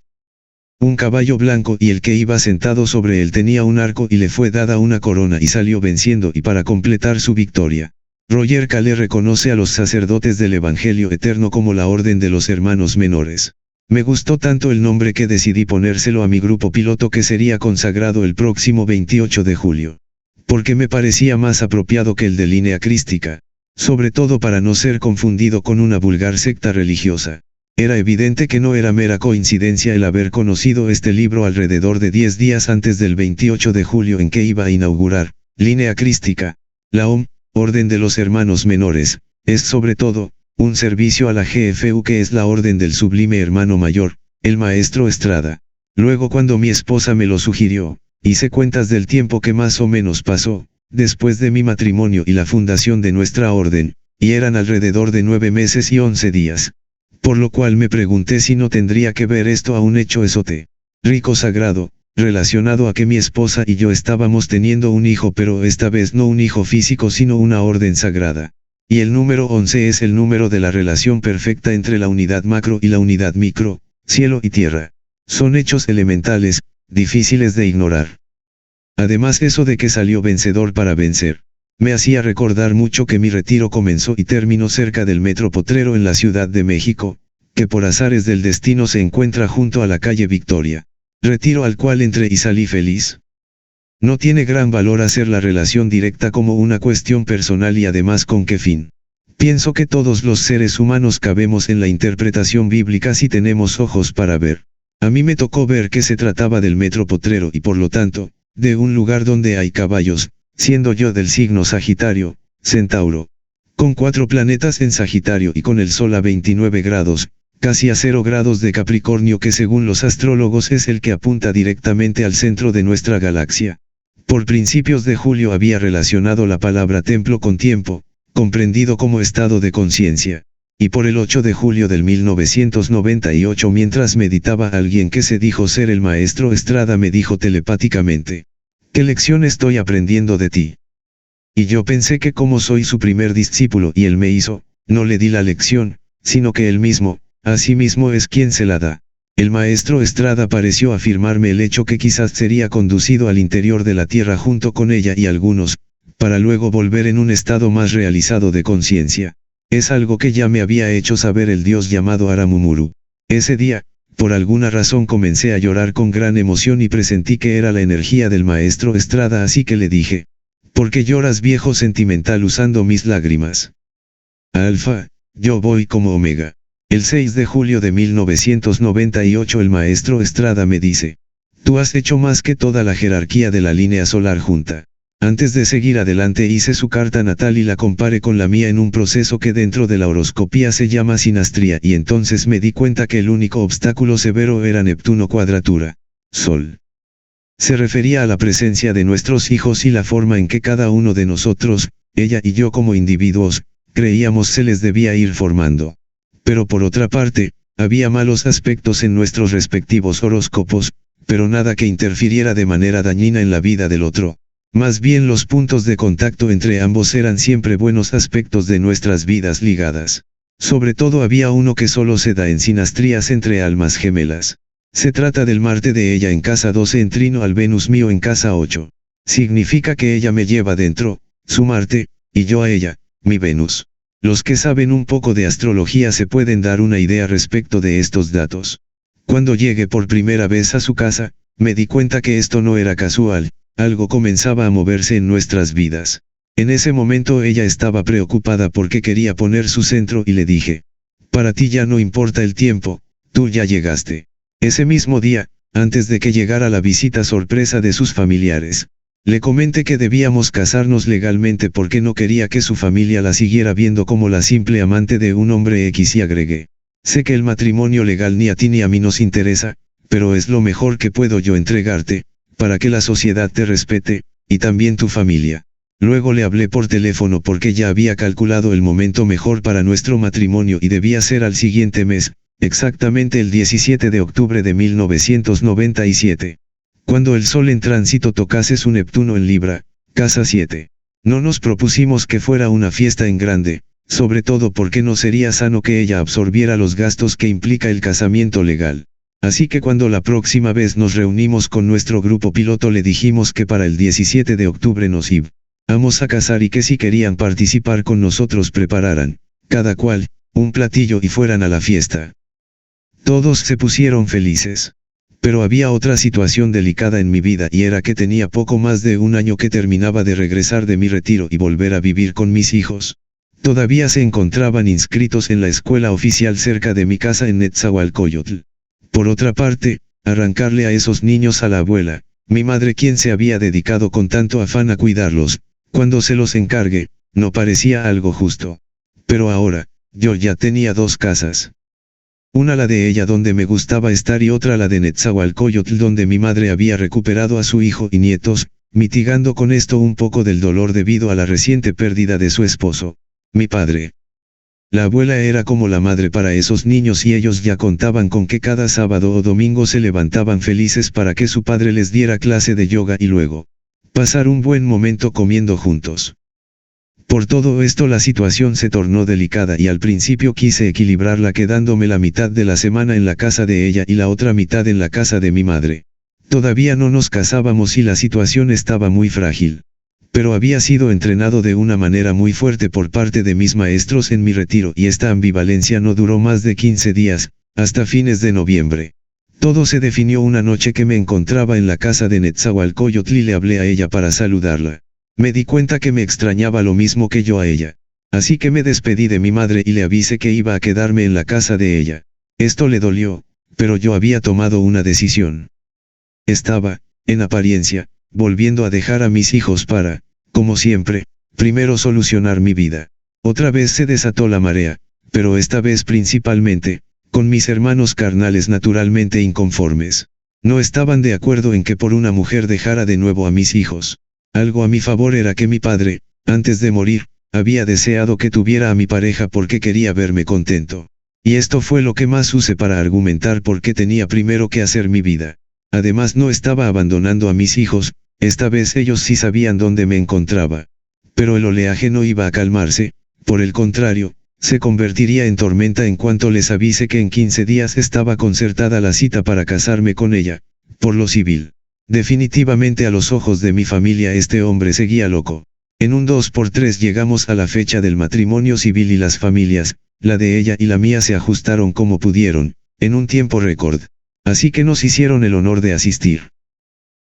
Un caballo blanco y el que iba sentado sobre él tenía un arco y le fue dada una corona y salió venciendo y para completar su victoria. Roger Calais reconoce a los sacerdotes del Evangelio eterno como la Orden de los Hermanos Menores. Me gustó tanto el nombre que decidí ponérselo a mi grupo piloto que sería consagrado el próximo 28 de julio. Porque me parecía más apropiado que el de línea crística, sobre todo para no ser confundido con una vulgar secta religiosa. Era evidente que no era mera coincidencia el haber conocido este libro alrededor de 10 días antes del 28 de julio en que iba a inaugurar, línea crística. La Orden de los Hermanos Menores, es sobre todo, un servicio a la GFU que es la orden del sublime hermano mayor, el maestro Estrada. Luego cuando mi esposa me lo sugirió, hice cuentas del tiempo que más o menos pasó, después de mi matrimonio y la fundación de nuestra orden, y eran alrededor de 9 meses y 11 días. Por lo cual me pregunté si no tendría que ver esto a un hecho esotérico sagrado, relacionado a que mi esposa y yo estábamos teniendo un hijo pero esta vez no un hijo físico sino una orden sagrada. Y el número 11 es el número de la relación perfecta entre la unidad macro y la unidad micro, cielo y tierra. Son hechos elementales, difíciles de ignorar. Además eso de que salió vencedor para vencer, me hacía recordar mucho que mi retiro comenzó y terminó cerca del Metro Potrero en la Ciudad de México, que por azares del destino se encuentra junto a la calle Victoria. Retiro al cual entré y salí feliz. No tiene gran valor hacer la relación directa como una cuestión personal y además con qué fin. Pienso que todos los seres humanos cabemos en la interpretación bíblica si tenemos ojos para ver. A mí me tocó ver que se trataba del Metro Potrero y por lo tanto, de un lugar donde hay caballos, siendo yo del signo Sagitario, Centauro. Con 4 planetas en Sagitario y con el Sol a 29 grados, casi a 0 grados de Capricornio que según los astrólogos es el que apunta directamente al centro de nuestra galaxia. Por principios de julio había relacionado la palabra templo con tiempo, comprendido como estado de conciencia. Y por el 8 de julio del 1998, mientras meditaba, alguien que se dijo ser el maestro Estrada me dijo telepáticamente: ¿qué lección estoy aprendiendo de ti? Y yo pensé que como soy su primer discípulo y él me hizo, no le di la lección, sino que él mismo, a sí mismo es quien se la da. El maestro Estrada pareció afirmarme el hecho que quizás sería conducido al interior de la tierra junto con ella y algunos, para luego volver en un estado más realizado de conciencia. Es algo que ya me había hecho saber el dios llamado Aramumuru. Ese día, por alguna razón comencé a llorar con gran emoción y presentí que era la energía del maestro Estrada, así que le dije: ¿por qué lloras, viejo sentimental, usando mis lágrimas? Alfa, yo voy como Omega. El 6 de julio de 1998 el maestro Estrada me dice: tú has hecho más que toda la jerarquía de la línea solar junta. Antes de seguir adelante hice su carta natal y la comparé con la mía en un proceso que dentro de la horoscopía se llama sinastría, y entonces me di cuenta que el único obstáculo severo era Neptuno cuadratura Sol. Se refería a la presencia de nuestros hijos y la forma en que cada uno de nosotros, ella y yo como individuos, creíamos se les debía ir formando. Pero por otra parte, había malos aspectos en nuestros respectivos horóscopos, pero nada que interfiriera de manera dañina en la vida del otro. Más bien los puntos de contacto entre ambos eran siempre buenos aspectos de nuestras vidas ligadas. Sobre todo había uno que solo se da en sinastrías entre almas gemelas. Se trata del Marte de ella en casa 12 en trino al Venus mío en casa 8. Significa que ella me lleva dentro, su Marte, y yo a ella, mi Venus. Los que saben un poco de astrología se pueden dar una idea respecto de estos datos. Cuando llegué por primera vez a su casa, me di cuenta que esto no era casual. Algo comenzaba a moverse en nuestras vidas. En ese momento ella estaba preocupada porque quería poner su centro y le dije: para ti ya no importa el tiempo, tú ya llegaste. Ese mismo día, antes de que llegara la visita sorpresa de sus familiares, le comenté que debíamos casarnos legalmente porque no quería que su familia la siguiera viendo como la simple amante de un hombre X, y agregué: sé que el matrimonio legal ni a ti ni a mí nos interesa, pero es lo mejor que puedo yo entregarte, para que la sociedad te respete, y también tu familia. Luego le hablé por teléfono porque ya había calculado el momento mejor para nuestro matrimonio y debía ser al siguiente mes, exactamente el 17 de octubre de 1997. Cuando el Sol en tránsito tocase su Neptuno en Libra, casa 7. No nos propusimos que fuera una fiesta en grande, sobre todo porque no sería sano que ella absorbiera los gastos que implica el casamiento legal. Así que cuando la próxima vez nos reunimos con nuestro grupo piloto le dijimos que para el 17 de octubre nos íbamos a casar y que si querían participar con nosotros prepararan, cada cual, un platillo y fueran a la fiesta. Todos se pusieron felices. Pero había otra situación delicada en mi vida y era que tenía poco más de un año que terminaba de regresar de mi retiro y volver a vivir con mis hijos. Todavía se encontraban inscritos en la escuela oficial cerca de mi casa en Netzahualcoyotl. Por otra parte, arrancarle a esos niños a la abuela, mi madre, quien se había dedicado con tanto afán a cuidarlos, cuando se los encargue, no parecía algo justo. Pero ahora, yo ya tenía dos casas. Una la de ella donde me gustaba estar y otra la de Netzahualcoyotl donde mi madre había recuperado a su hijo y nietos, mitigando con esto un poco del dolor debido a la reciente pérdida de su esposo, mi padre. La abuela era como la madre para esos niños y ellos ya contaban con que cada sábado o domingo se levantaban felices para que su padre les diera clase de yoga y luego pasar un buen momento comiendo juntos. Por todo esto la situación se tornó delicada y al principio quise equilibrarla quedándome la mitad de la semana en la casa de ella y la otra mitad en la casa de mi madre. Todavía no nos casábamos y la situación estaba muy frágil. Pero había sido entrenado de una manera muy fuerte por parte de mis maestros en mi retiro y esta ambivalencia no duró más de 15 días, hasta fines de noviembre. Todo se definió una noche que me encontraba en la casa de Netzahualcoyotl y le hablé a ella para saludarla. Me di cuenta que me extrañaba lo mismo que yo a ella. Así que me despedí de mi madre y le avisé que iba a quedarme en la casa de ella. Esto le dolió, pero yo había tomado una decisión. Estaba, en apariencia, volviendo a dejar a mis hijos para, como siempre, primero solucionar mi vida. Otra vez se desató la marea, pero esta vez principalmente, con mis hermanos carnales naturalmente inconformes. No estaban de acuerdo en que por una mujer dejara de nuevo a mis hijos. Algo a mi favor era que mi padre, antes de morir, había deseado que tuviera a mi pareja porque quería verme contento. Y esto fue lo que más usé para argumentar por qué tenía primero que hacer mi vida. Además no estaba abandonando a mis hijos, esta vez ellos sí sabían dónde me encontraba. Pero el oleaje no iba a calmarse, por el contrario, se convertiría en tormenta en cuanto les avise que en 15 días estaba concertada la cita para casarme con ella, por lo civil. Definitivamente a los ojos de mi familia este hombre seguía loco. En un 2x3 llegamos a la fecha del matrimonio civil y las familias, la de ella y la mía se ajustaron como pudieron, en un tiempo récord. Así que nos hicieron el honor de asistir.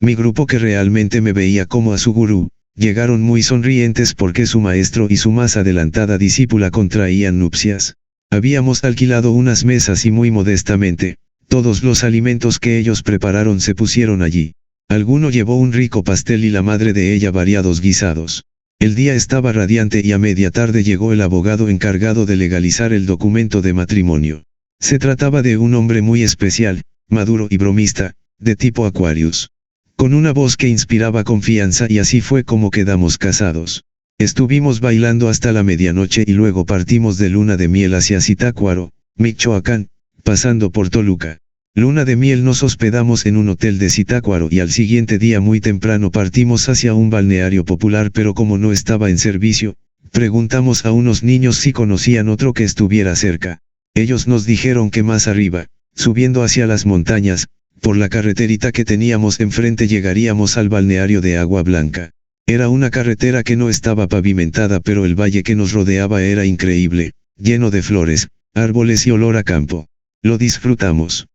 Mi grupo, que realmente me veía como a su gurú, llegaron muy sonrientes porque su maestro y su más adelantada discípula contraían nupcias. Habíamos alquilado unas mesas y muy modestamente, todos los alimentos que ellos prepararon se pusieron allí. Alguno llevó un rico pastel y la madre de ella variados guisados. El día estaba radiante y a media tarde llegó el abogado encargado de legalizar el documento de matrimonio. Se trataba de un hombre muy especial, maduro y bromista, de tipo Aquarius. Con una voz que inspiraba confianza, y así fue como quedamos casados. Estuvimos bailando hasta la medianoche y luego partimos de luna de miel hacia Zitácuaro, Michoacán, pasando por Toluca. Luna de miel nos hospedamos en un hotel de Zitácuaro y al siguiente día muy temprano partimos hacia un balneario popular, pero como no estaba en servicio, preguntamos a unos niños si conocían otro que estuviera cerca. Ellos nos dijeron que más arriba, subiendo hacia las montañas, por la carreterita que teníamos enfrente llegaríamos al balneario de Agua Blanca. Era una carretera que no estaba pavimentada, pero el valle que nos rodeaba era increíble, lleno de flores, árboles y olor a campo. Lo disfrutamos.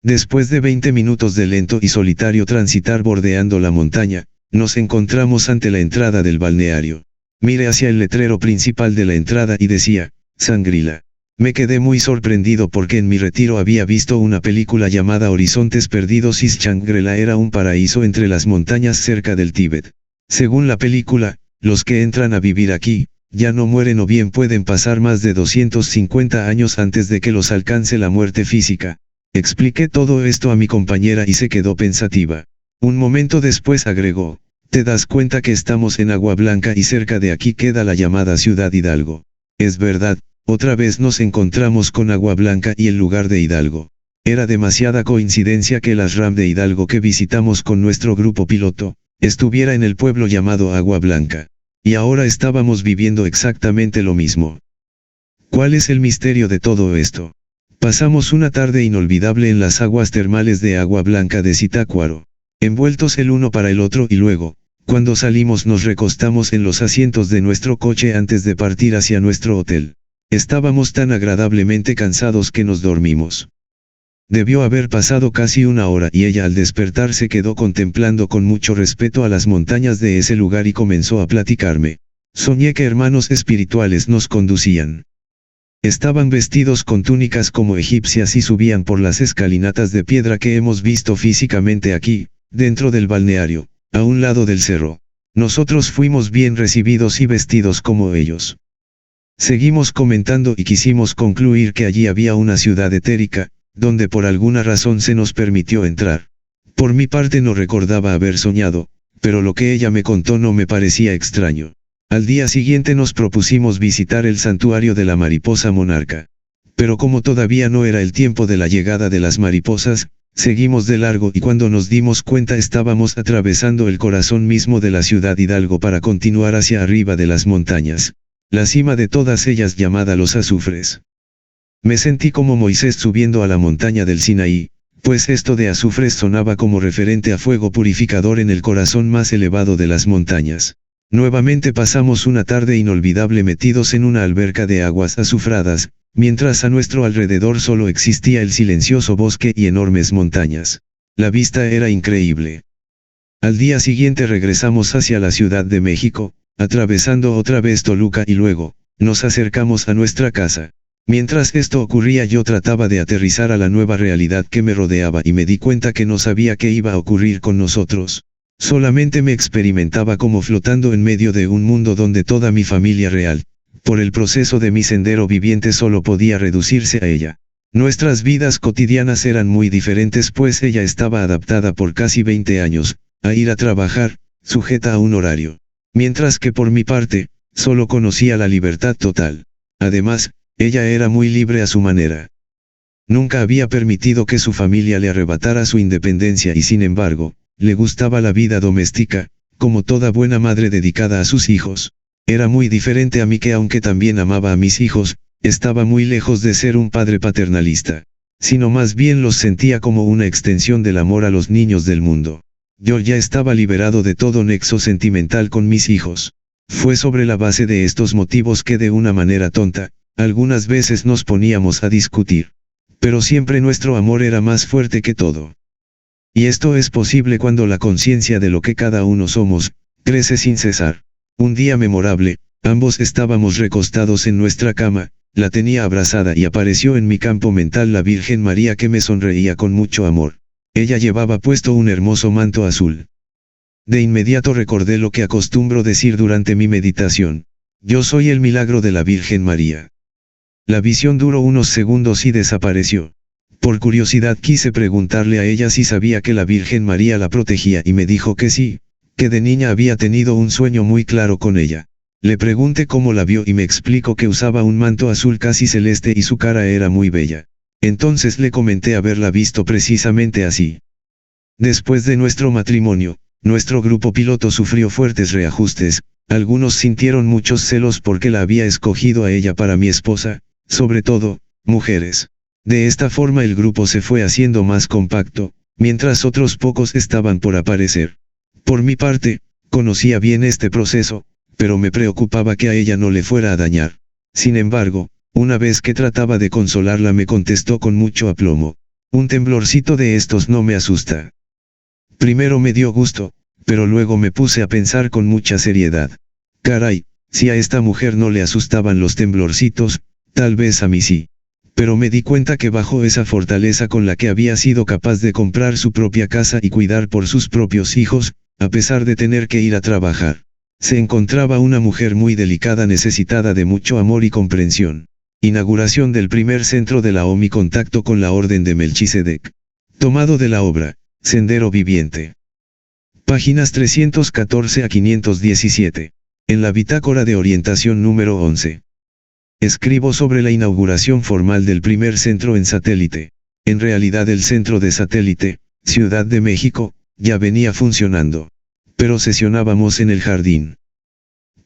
Después de 20 minutos de lento y solitario transitar bordeando la montaña, nos encontramos ante la entrada del balneario. Miré hacia el letrero principal de la entrada y decía, Shangri-La. Me quedé muy sorprendido porque en mi retiro había visto una película llamada Horizontes Perdidos y Shangri-La era un paraíso entre las montañas cerca del Tíbet. Según la película, los que entran a vivir aquí, ya no mueren o bien pueden pasar más de 250 años antes de que los alcance la muerte física. Expliqué todo esto a mi compañera y se quedó pensativa. Un momento después agregó, ¿te das cuenta que estamos en Agua Blanca y cerca de aquí queda la llamada Ciudad Hidalgo? Es verdad. Otra vez nos encontramos con Agua Blanca y el lugar de Hidalgo. Era demasiada coincidencia que el ashram de Hidalgo que visitamos con nuestro grupo piloto, estuviera en el pueblo llamado Agua Blanca. Y ahora estábamos viviendo exactamente lo mismo. ¿Cuál es el misterio de todo esto? Pasamos una tarde inolvidable en las aguas termales de Agua Blanca de Zitácuaro, envueltos el uno para el otro, y luego, cuando salimos nos recostamos en los asientos de nuestro coche antes de partir hacia nuestro hotel. Estábamos tan agradablemente cansados que nos dormimos. Debió haber pasado casi una hora y ella al despertar se quedó contemplando con mucho respeto a las montañas de ese lugar y comenzó a platicarme. Soñé que hermanos espirituales nos conducían. Estaban vestidos con túnicas como egipcias y subían por las escalinatas de piedra que hemos visto físicamente aquí, dentro del balneario, a un lado del cerro. Nosotros fuimos bien recibidos y vestidos como ellos. Seguimos comentando y quisimos concluir que allí había una ciudad etérica, donde por alguna razón se nos permitió entrar. Por mi parte no recordaba haber soñado, pero lo que ella me contó no me parecía extraño. Al día siguiente nos propusimos visitar el santuario de la mariposa monarca. Pero como todavía no era el tiempo de la llegada de las mariposas, seguimos de largo y cuando nos dimos cuenta estábamos atravesando el corazón mismo de la ciudad Hidalgo para continuar hacia arriba de las montañas. La cima de todas ellas llamada Los Azufres. Me sentí como Moisés subiendo a la montaña del Sinaí, pues esto de azufres sonaba como referente a fuego purificador en el corazón más elevado de las montañas. Nuevamente pasamos una tarde inolvidable metidos en una alberca de aguas azufradas, mientras a nuestro alrededor solo existía el silencioso bosque y enormes montañas. La vista era increíble. Al día siguiente regresamos hacia la Ciudad de México, atravesando otra vez Toluca y luego, nos acercamos a nuestra casa. Mientras esto ocurría yo trataba de aterrizar a la nueva realidad que me rodeaba y me di cuenta que no sabía qué iba a ocurrir con nosotros. Solamente me experimentaba como flotando en medio de un mundo donde toda mi familia real, por el proceso de mi sendero viviente solo podía reducirse a ella. Nuestras vidas cotidianas eran muy diferentes pues ella estaba adaptada por casi 20 años, a ir a trabajar, sujeta a un horario. Mientras que por mi parte, solo conocía la libertad total. Además, ella era muy libre a su manera. Nunca había permitido que su familia le arrebatara su independencia y sin embargo, le gustaba la vida doméstica, como toda buena madre dedicada a sus hijos. Era muy diferente a mí que aunque también amaba a mis hijos, estaba muy lejos de ser un padre paternalista, sino más bien los sentía como una extensión del amor a los niños del mundo. Yo ya estaba liberado de todo nexo sentimental con mis hijos. Fue sobre la base de estos motivos que de una manera tonta, algunas veces nos poníamos a discutir. Pero siempre nuestro amor era más fuerte que todo. Y esto es posible cuando la conciencia de lo que cada uno somos, crece sin cesar. Un día memorable, ambos estábamos recostados en nuestra cama, la tenía abrazada y apareció en mi campo mental la Virgen María que me sonreía con mucho amor. Ella llevaba puesto un hermoso manto azul. De inmediato recordé lo que acostumbro decir durante mi meditación. Yo soy el milagro de la Virgen María. La visión duró unos segundos y desapareció. Por curiosidad quise preguntarle a ella si sabía que la Virgen María la protegía y me dijo que sí, que de niña había tenido un sueño muy claro con ella. Le pregunté cómo la vio y me explicó que usaba un manto azul casi celeste y su cara era muy bella. Entonces le comenté haberla visto precisamente así. Después de nuestro matrimonio, nuestro grupo piloto sufrió fuertes reajustes, algunos sintieron muchos celos porque la había escogido a ella para mi esposa, sobre todo, mujeres. De esta forma el grupo se fue haciendo más compacto, mientras otros pocos estaban por aparecer. Por mi parte, conocía bien este proceso, pero me preocupaba que a ella no le fuera a dañar. Sin embargo, una vez que trataba de consolarla me contestó con mucho aplomo. Un temblorcito de estos no me asusta. Primero me dio gusto, pero luego me puse a pensar con mucha seriedad. Caray, si a esta mujer no le asustaban los temblorcitos, tal vez a mí sí. Pero me di cuenta que bajo esa fortaleza con la que había sido capaz de comprar su propia casa y cuidar por sus propios hijos, a pesar de tener que ir a trabajar, se encontraba una mujer muy delicada necesitada de mucho amor y comprensión. Inauguración del primer centro de la OMI. Contacto con la Orden de Melquisedec. Tomado de la obra, Sendero Viviente. Páginas 314 a 517. En la bitácora de orientación número 11. Escribo sobre la inauguración formal del primer centro en satélite. En realidad el centro de satélite, Ciudad de México, ya venía funcionando. Pero sesionábamos en el jardín.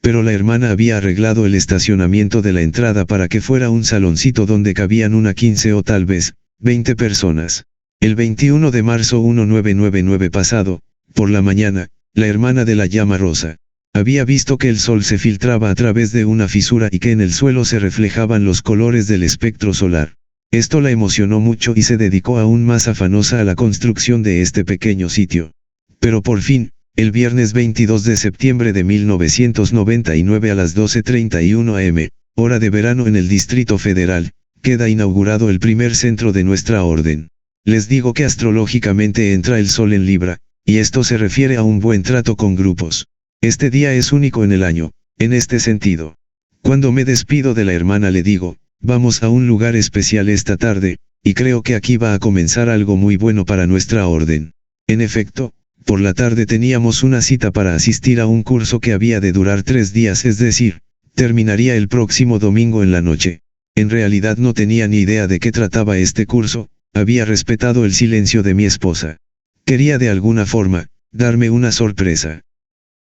Pero la hermana había arreglado el estacionamiento de la entrada para que fuera un saloncito donde cabían una 15 o tal vez, 20 personas. El 21 de marzo 1999 pasado, por la mañana, la hermana de la llama rosa, había visto que el sol se filtraba a través de una fisura y que en el suelo se reflejaban los colores del espectro solar. Esto la emocionó mucho y se dedicó aún más afanosa a la construcción de este pequeño sitio. Pero por fin, el viernes 22 de septiembre de 1999 a las 12:31 am, hora de verano en el Distrito Federal, queda inaugurado el primer centro de nuestra orden. Les digo que astrológicamente entra el sol en Libra, y esto se refiere a un buen trato con grupos. Este día es único en el año, en este sentido. Cuando me despido de la hermana le digo, vamos a un lugar especial esta tarde, y creo que aquí va a comenzar algo muy bueno para nuestra orden. En efecto, por la tarde teníamos una cita para asistir a un curso que había de durar 3 días, es decir, terminaría el próximo domingo en la noche. En realidad no tenía ni idea de qué trataba este curso, había respetado el silencio de mi esposa. Quería de alguna forma, darme una sorpresa.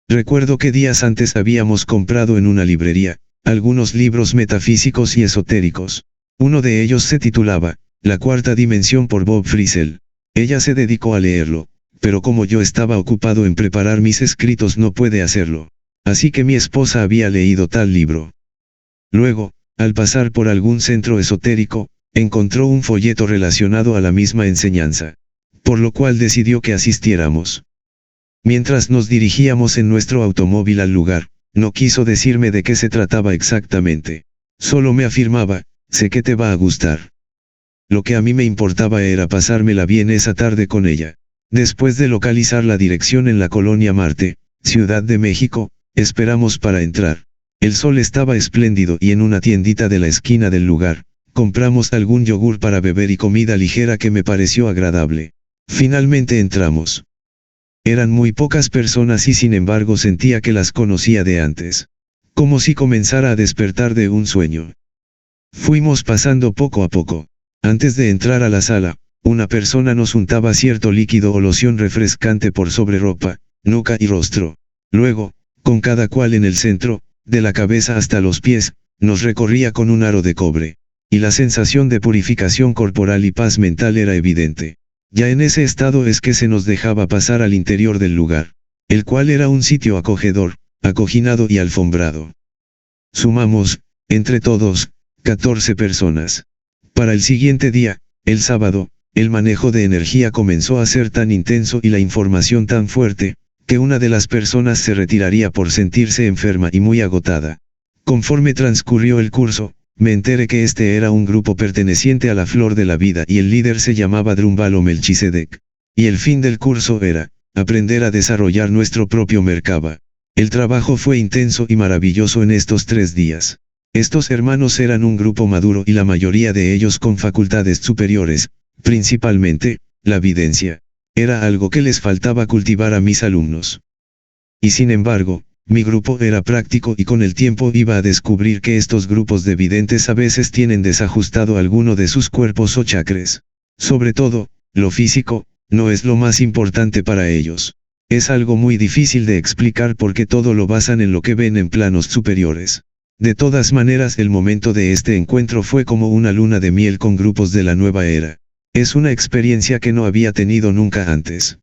Recuerdo que días antes habíamos comprado en una librería, algunos libros metafísicos y esotéricos. Uno de ellos se titulaba, La Cuarta Dimensión por Bob Frisell. Ella se dedicó a leerlo, pero como yo estaba ocupado en preparar mis escritos no pude hacerlo. Así que mi esposa había leído tal libro. Luego, al pasar por algún centro esotérico, encontró un folleto relacionado a la misma enseñanza. Por lo cual decidió que asistiéramos. Mientras nos dirigíamos en nuestro automóvil al lugar, no quiso decirme de qué se trataba exactamente. Solo me afirmaba, sé que te va a gustar. Lo que a mí me importaba era pasármela bien esa tarde con ella. Después de localizar la dirección en la colonia Marte, Ciudad de México, esperamos para entrar. El sol estaba espléndido y en una tiendita de la esquina del lugar, compramos algún yogur para beber y comida ligera que me pareció agradable. Finalmente entramos. Eran muy pocas personas y sin embargo sentía que las conocía de antes. Como si comenzara a despertar de un sueño. Fuimos pasando poco a poco. Antes de entrar a la sala, una persona nos untaba cierto líquido o loción refrescante por sobre ropa, nuca y rostro. Luego, con cada cual en el centro, de la cabeza hasta los pies, nos recorría con un aro de cobre. Y la sensación de purificación corporal y paz mental era evidente. Ya en ese estado es que se nos dejaba pasar al interior del lugar, el cual era un sitio acogedor, acoginado y alfombrado. Sumamos, entre todos, 14 personas. Para el siguiente día, el sábado, el manejo de energía comenzó a ser tan intenso y la información tan fuerte, que una de las personas se retiraría por sentirse enferma y muy agotada. Conforme transcurrió el curso, me enteré que este era un grupo perteneciente a la Flor de la Vida y el líder se llamaba Drumbal o Melchizedek. Y el fin del curso era, aprender a desarrollar nuestro propio Merkaba. El trabajo fue intenso y maravilloso en estos 3 días. Estos hermanos eran un grupo maduro y la mayoría de ellos con facultades superiores, principalmente, la videncia. Era algo que les faltaba cultivar a mis alumnos. Y sin embargo, mi grupo era práctico y con el tiempo iba a descubrir que estos grupos de videntes a veces tienen desajustado alguno de sus cuerpos o chakras. Sobre todo, lo físico, no es lo más importante para ellos. Es algo muy difícil de explicar porque todo lo basan en lo que ven en planos superiores. De todas maneras el momento de este encuentro fue como una luna de miel con grupos de la nueva era. Es una experiencia que no había tenido nunca antes.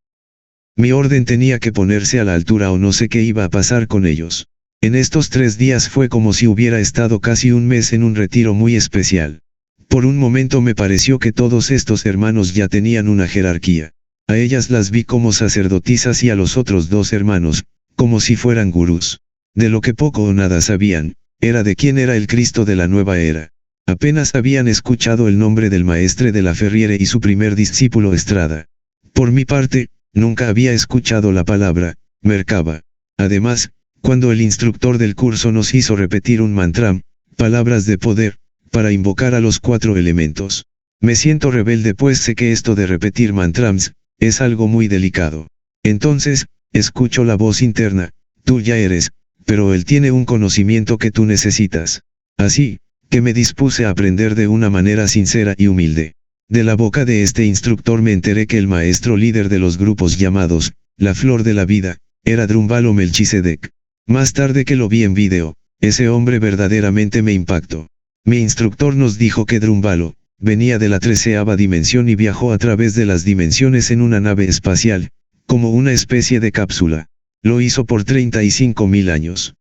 Mi orden tenía que ponerse a la altura o no sé qué iba a pasar con ellos. En estos 3 días fue como si hubiera estado casi un mes en un retiro muy especial. Por un momento me pareció que todos estos hermanos ya tenían una jerarquía. A ellas las vi como sacerdotisas y a los otros 2 hermanos, como si fueran gurús. De lo que poco o nada sabían, era de quién era el Cristo de la nueva era. Apenas habían escuchado el nombre del maestre de la Ferriere y su primer discípulo Estrada. Por mi parte, nunca había escuchado la palabra, Merkaba. Además, cuando el instructor del curso nos hizo repetir un mantram, palabras de poder, para invocar a los 4 elementos. Me siento rebelde pues sé que esto de repetir mantrams, es algo muy delicado. Entonces, escucho la voz interna, tú ya eres, pero él tiene un conocimiento que tú necesitas. Así, que me dispuse a aprender de una manera sincera y humilde. De la boca de este instructor me enteré que el maestro líder de los grupos llamados, la Flor de la Vida, era Drumbal o Melchizedek. Más tarde que lo vi en video, ese hombre verdaderamente me impactó. Mi instructor nos dijo que Drumbalo, venía de la 13ª dimensión y viajó a través de las dimensiones en una nave espacial, como una especie de cápsula. Lo hizo por 35.000 años.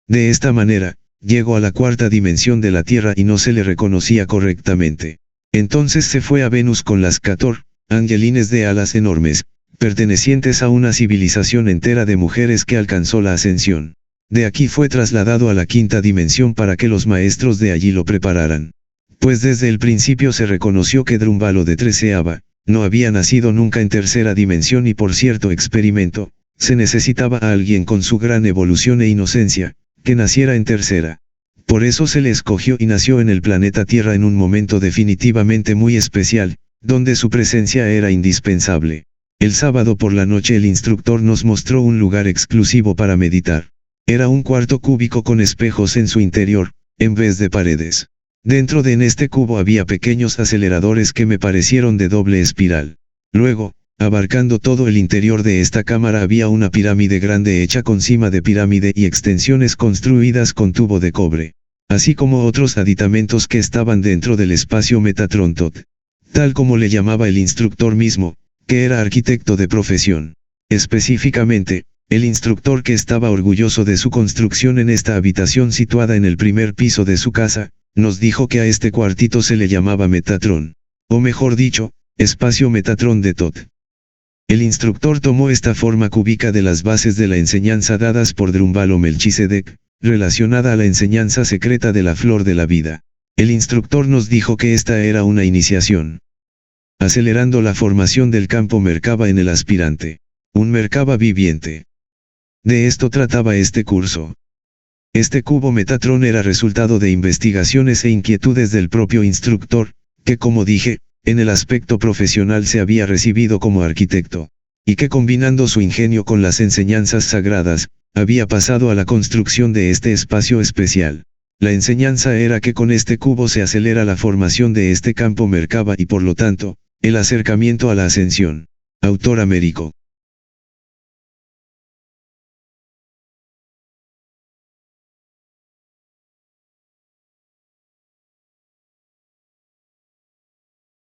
De esta manera, llegó a la 4ª dimensión de la Tierra y no se le reconocía correctamente. Entonces se fue a Venus con las 14 angelines de alas enormes, pertenecientes a una civilización entera de mujeres que alcanzó la ascensión. De aquí fue trasladado a la 5ª dimensión para que los maestros de allí lo prepararan. Pues desde el principio se reconoció que Drumbalo de 13ª, no había nacido nunca en 3ª dimensión y por cierto experimento, se necesitaba a alguien con su gran evolución e inocencia, que naciera en 3ª. Por eso se le escogió y nació en el planeta Tierra en un momento definitivamente muy especial, donde su presencia era indispensable. El sábado por la noche el instructor nos mostró un lugar exclusivo para meditar. Era un cuarto cúbico con espejos en su interior, en vez de paredes. Dentro de este cubo había pequeños aceleradores que me parecieron de doble espiral. Luego, abarcando todo el interior de esta cámara había una pirámide grande hecha con cima de pirámide y extensiones construidas con tubo de cobre, así como otros aditamentos que estaban dentro del espacio Metatrontot, tal como le llamaba el instructor mismo, que era arquitecto de profesión. Específicamente, el instructor que estaba orgulloso de su construcción en esta habitación situada en el primer piso de su casa, nos dijo que a este cuartito se le llamaba Metatron, o mejor dicho, espacio Metatron de Tot. El instructor tomó esta forma cúbica de las bases de la enseñanza dadas por Drumbal o Melchizedek, relacionada a la enseñanza secreta de la Flor de la Vida. El instructor nos dijo que esta era una iniciación, acelerando la formación del campo Merkaba en el aspirante, un Merkaba viviente. De esto trataba este curso. Este cubo Metatron era resultado de investigaciones e inquietudes del propio instructor, que como dije, en el aspecto profesional se había recibido como arquitecto, y que combinando su ingenio con las enseñanzas sagradas, había pasado a la construcción de este espacio especial. La enseñanza era que con este cubo se acelera la formación de este campo Merkaba y por lo tanto, el acercamiento a la ascensión. Autor Américo.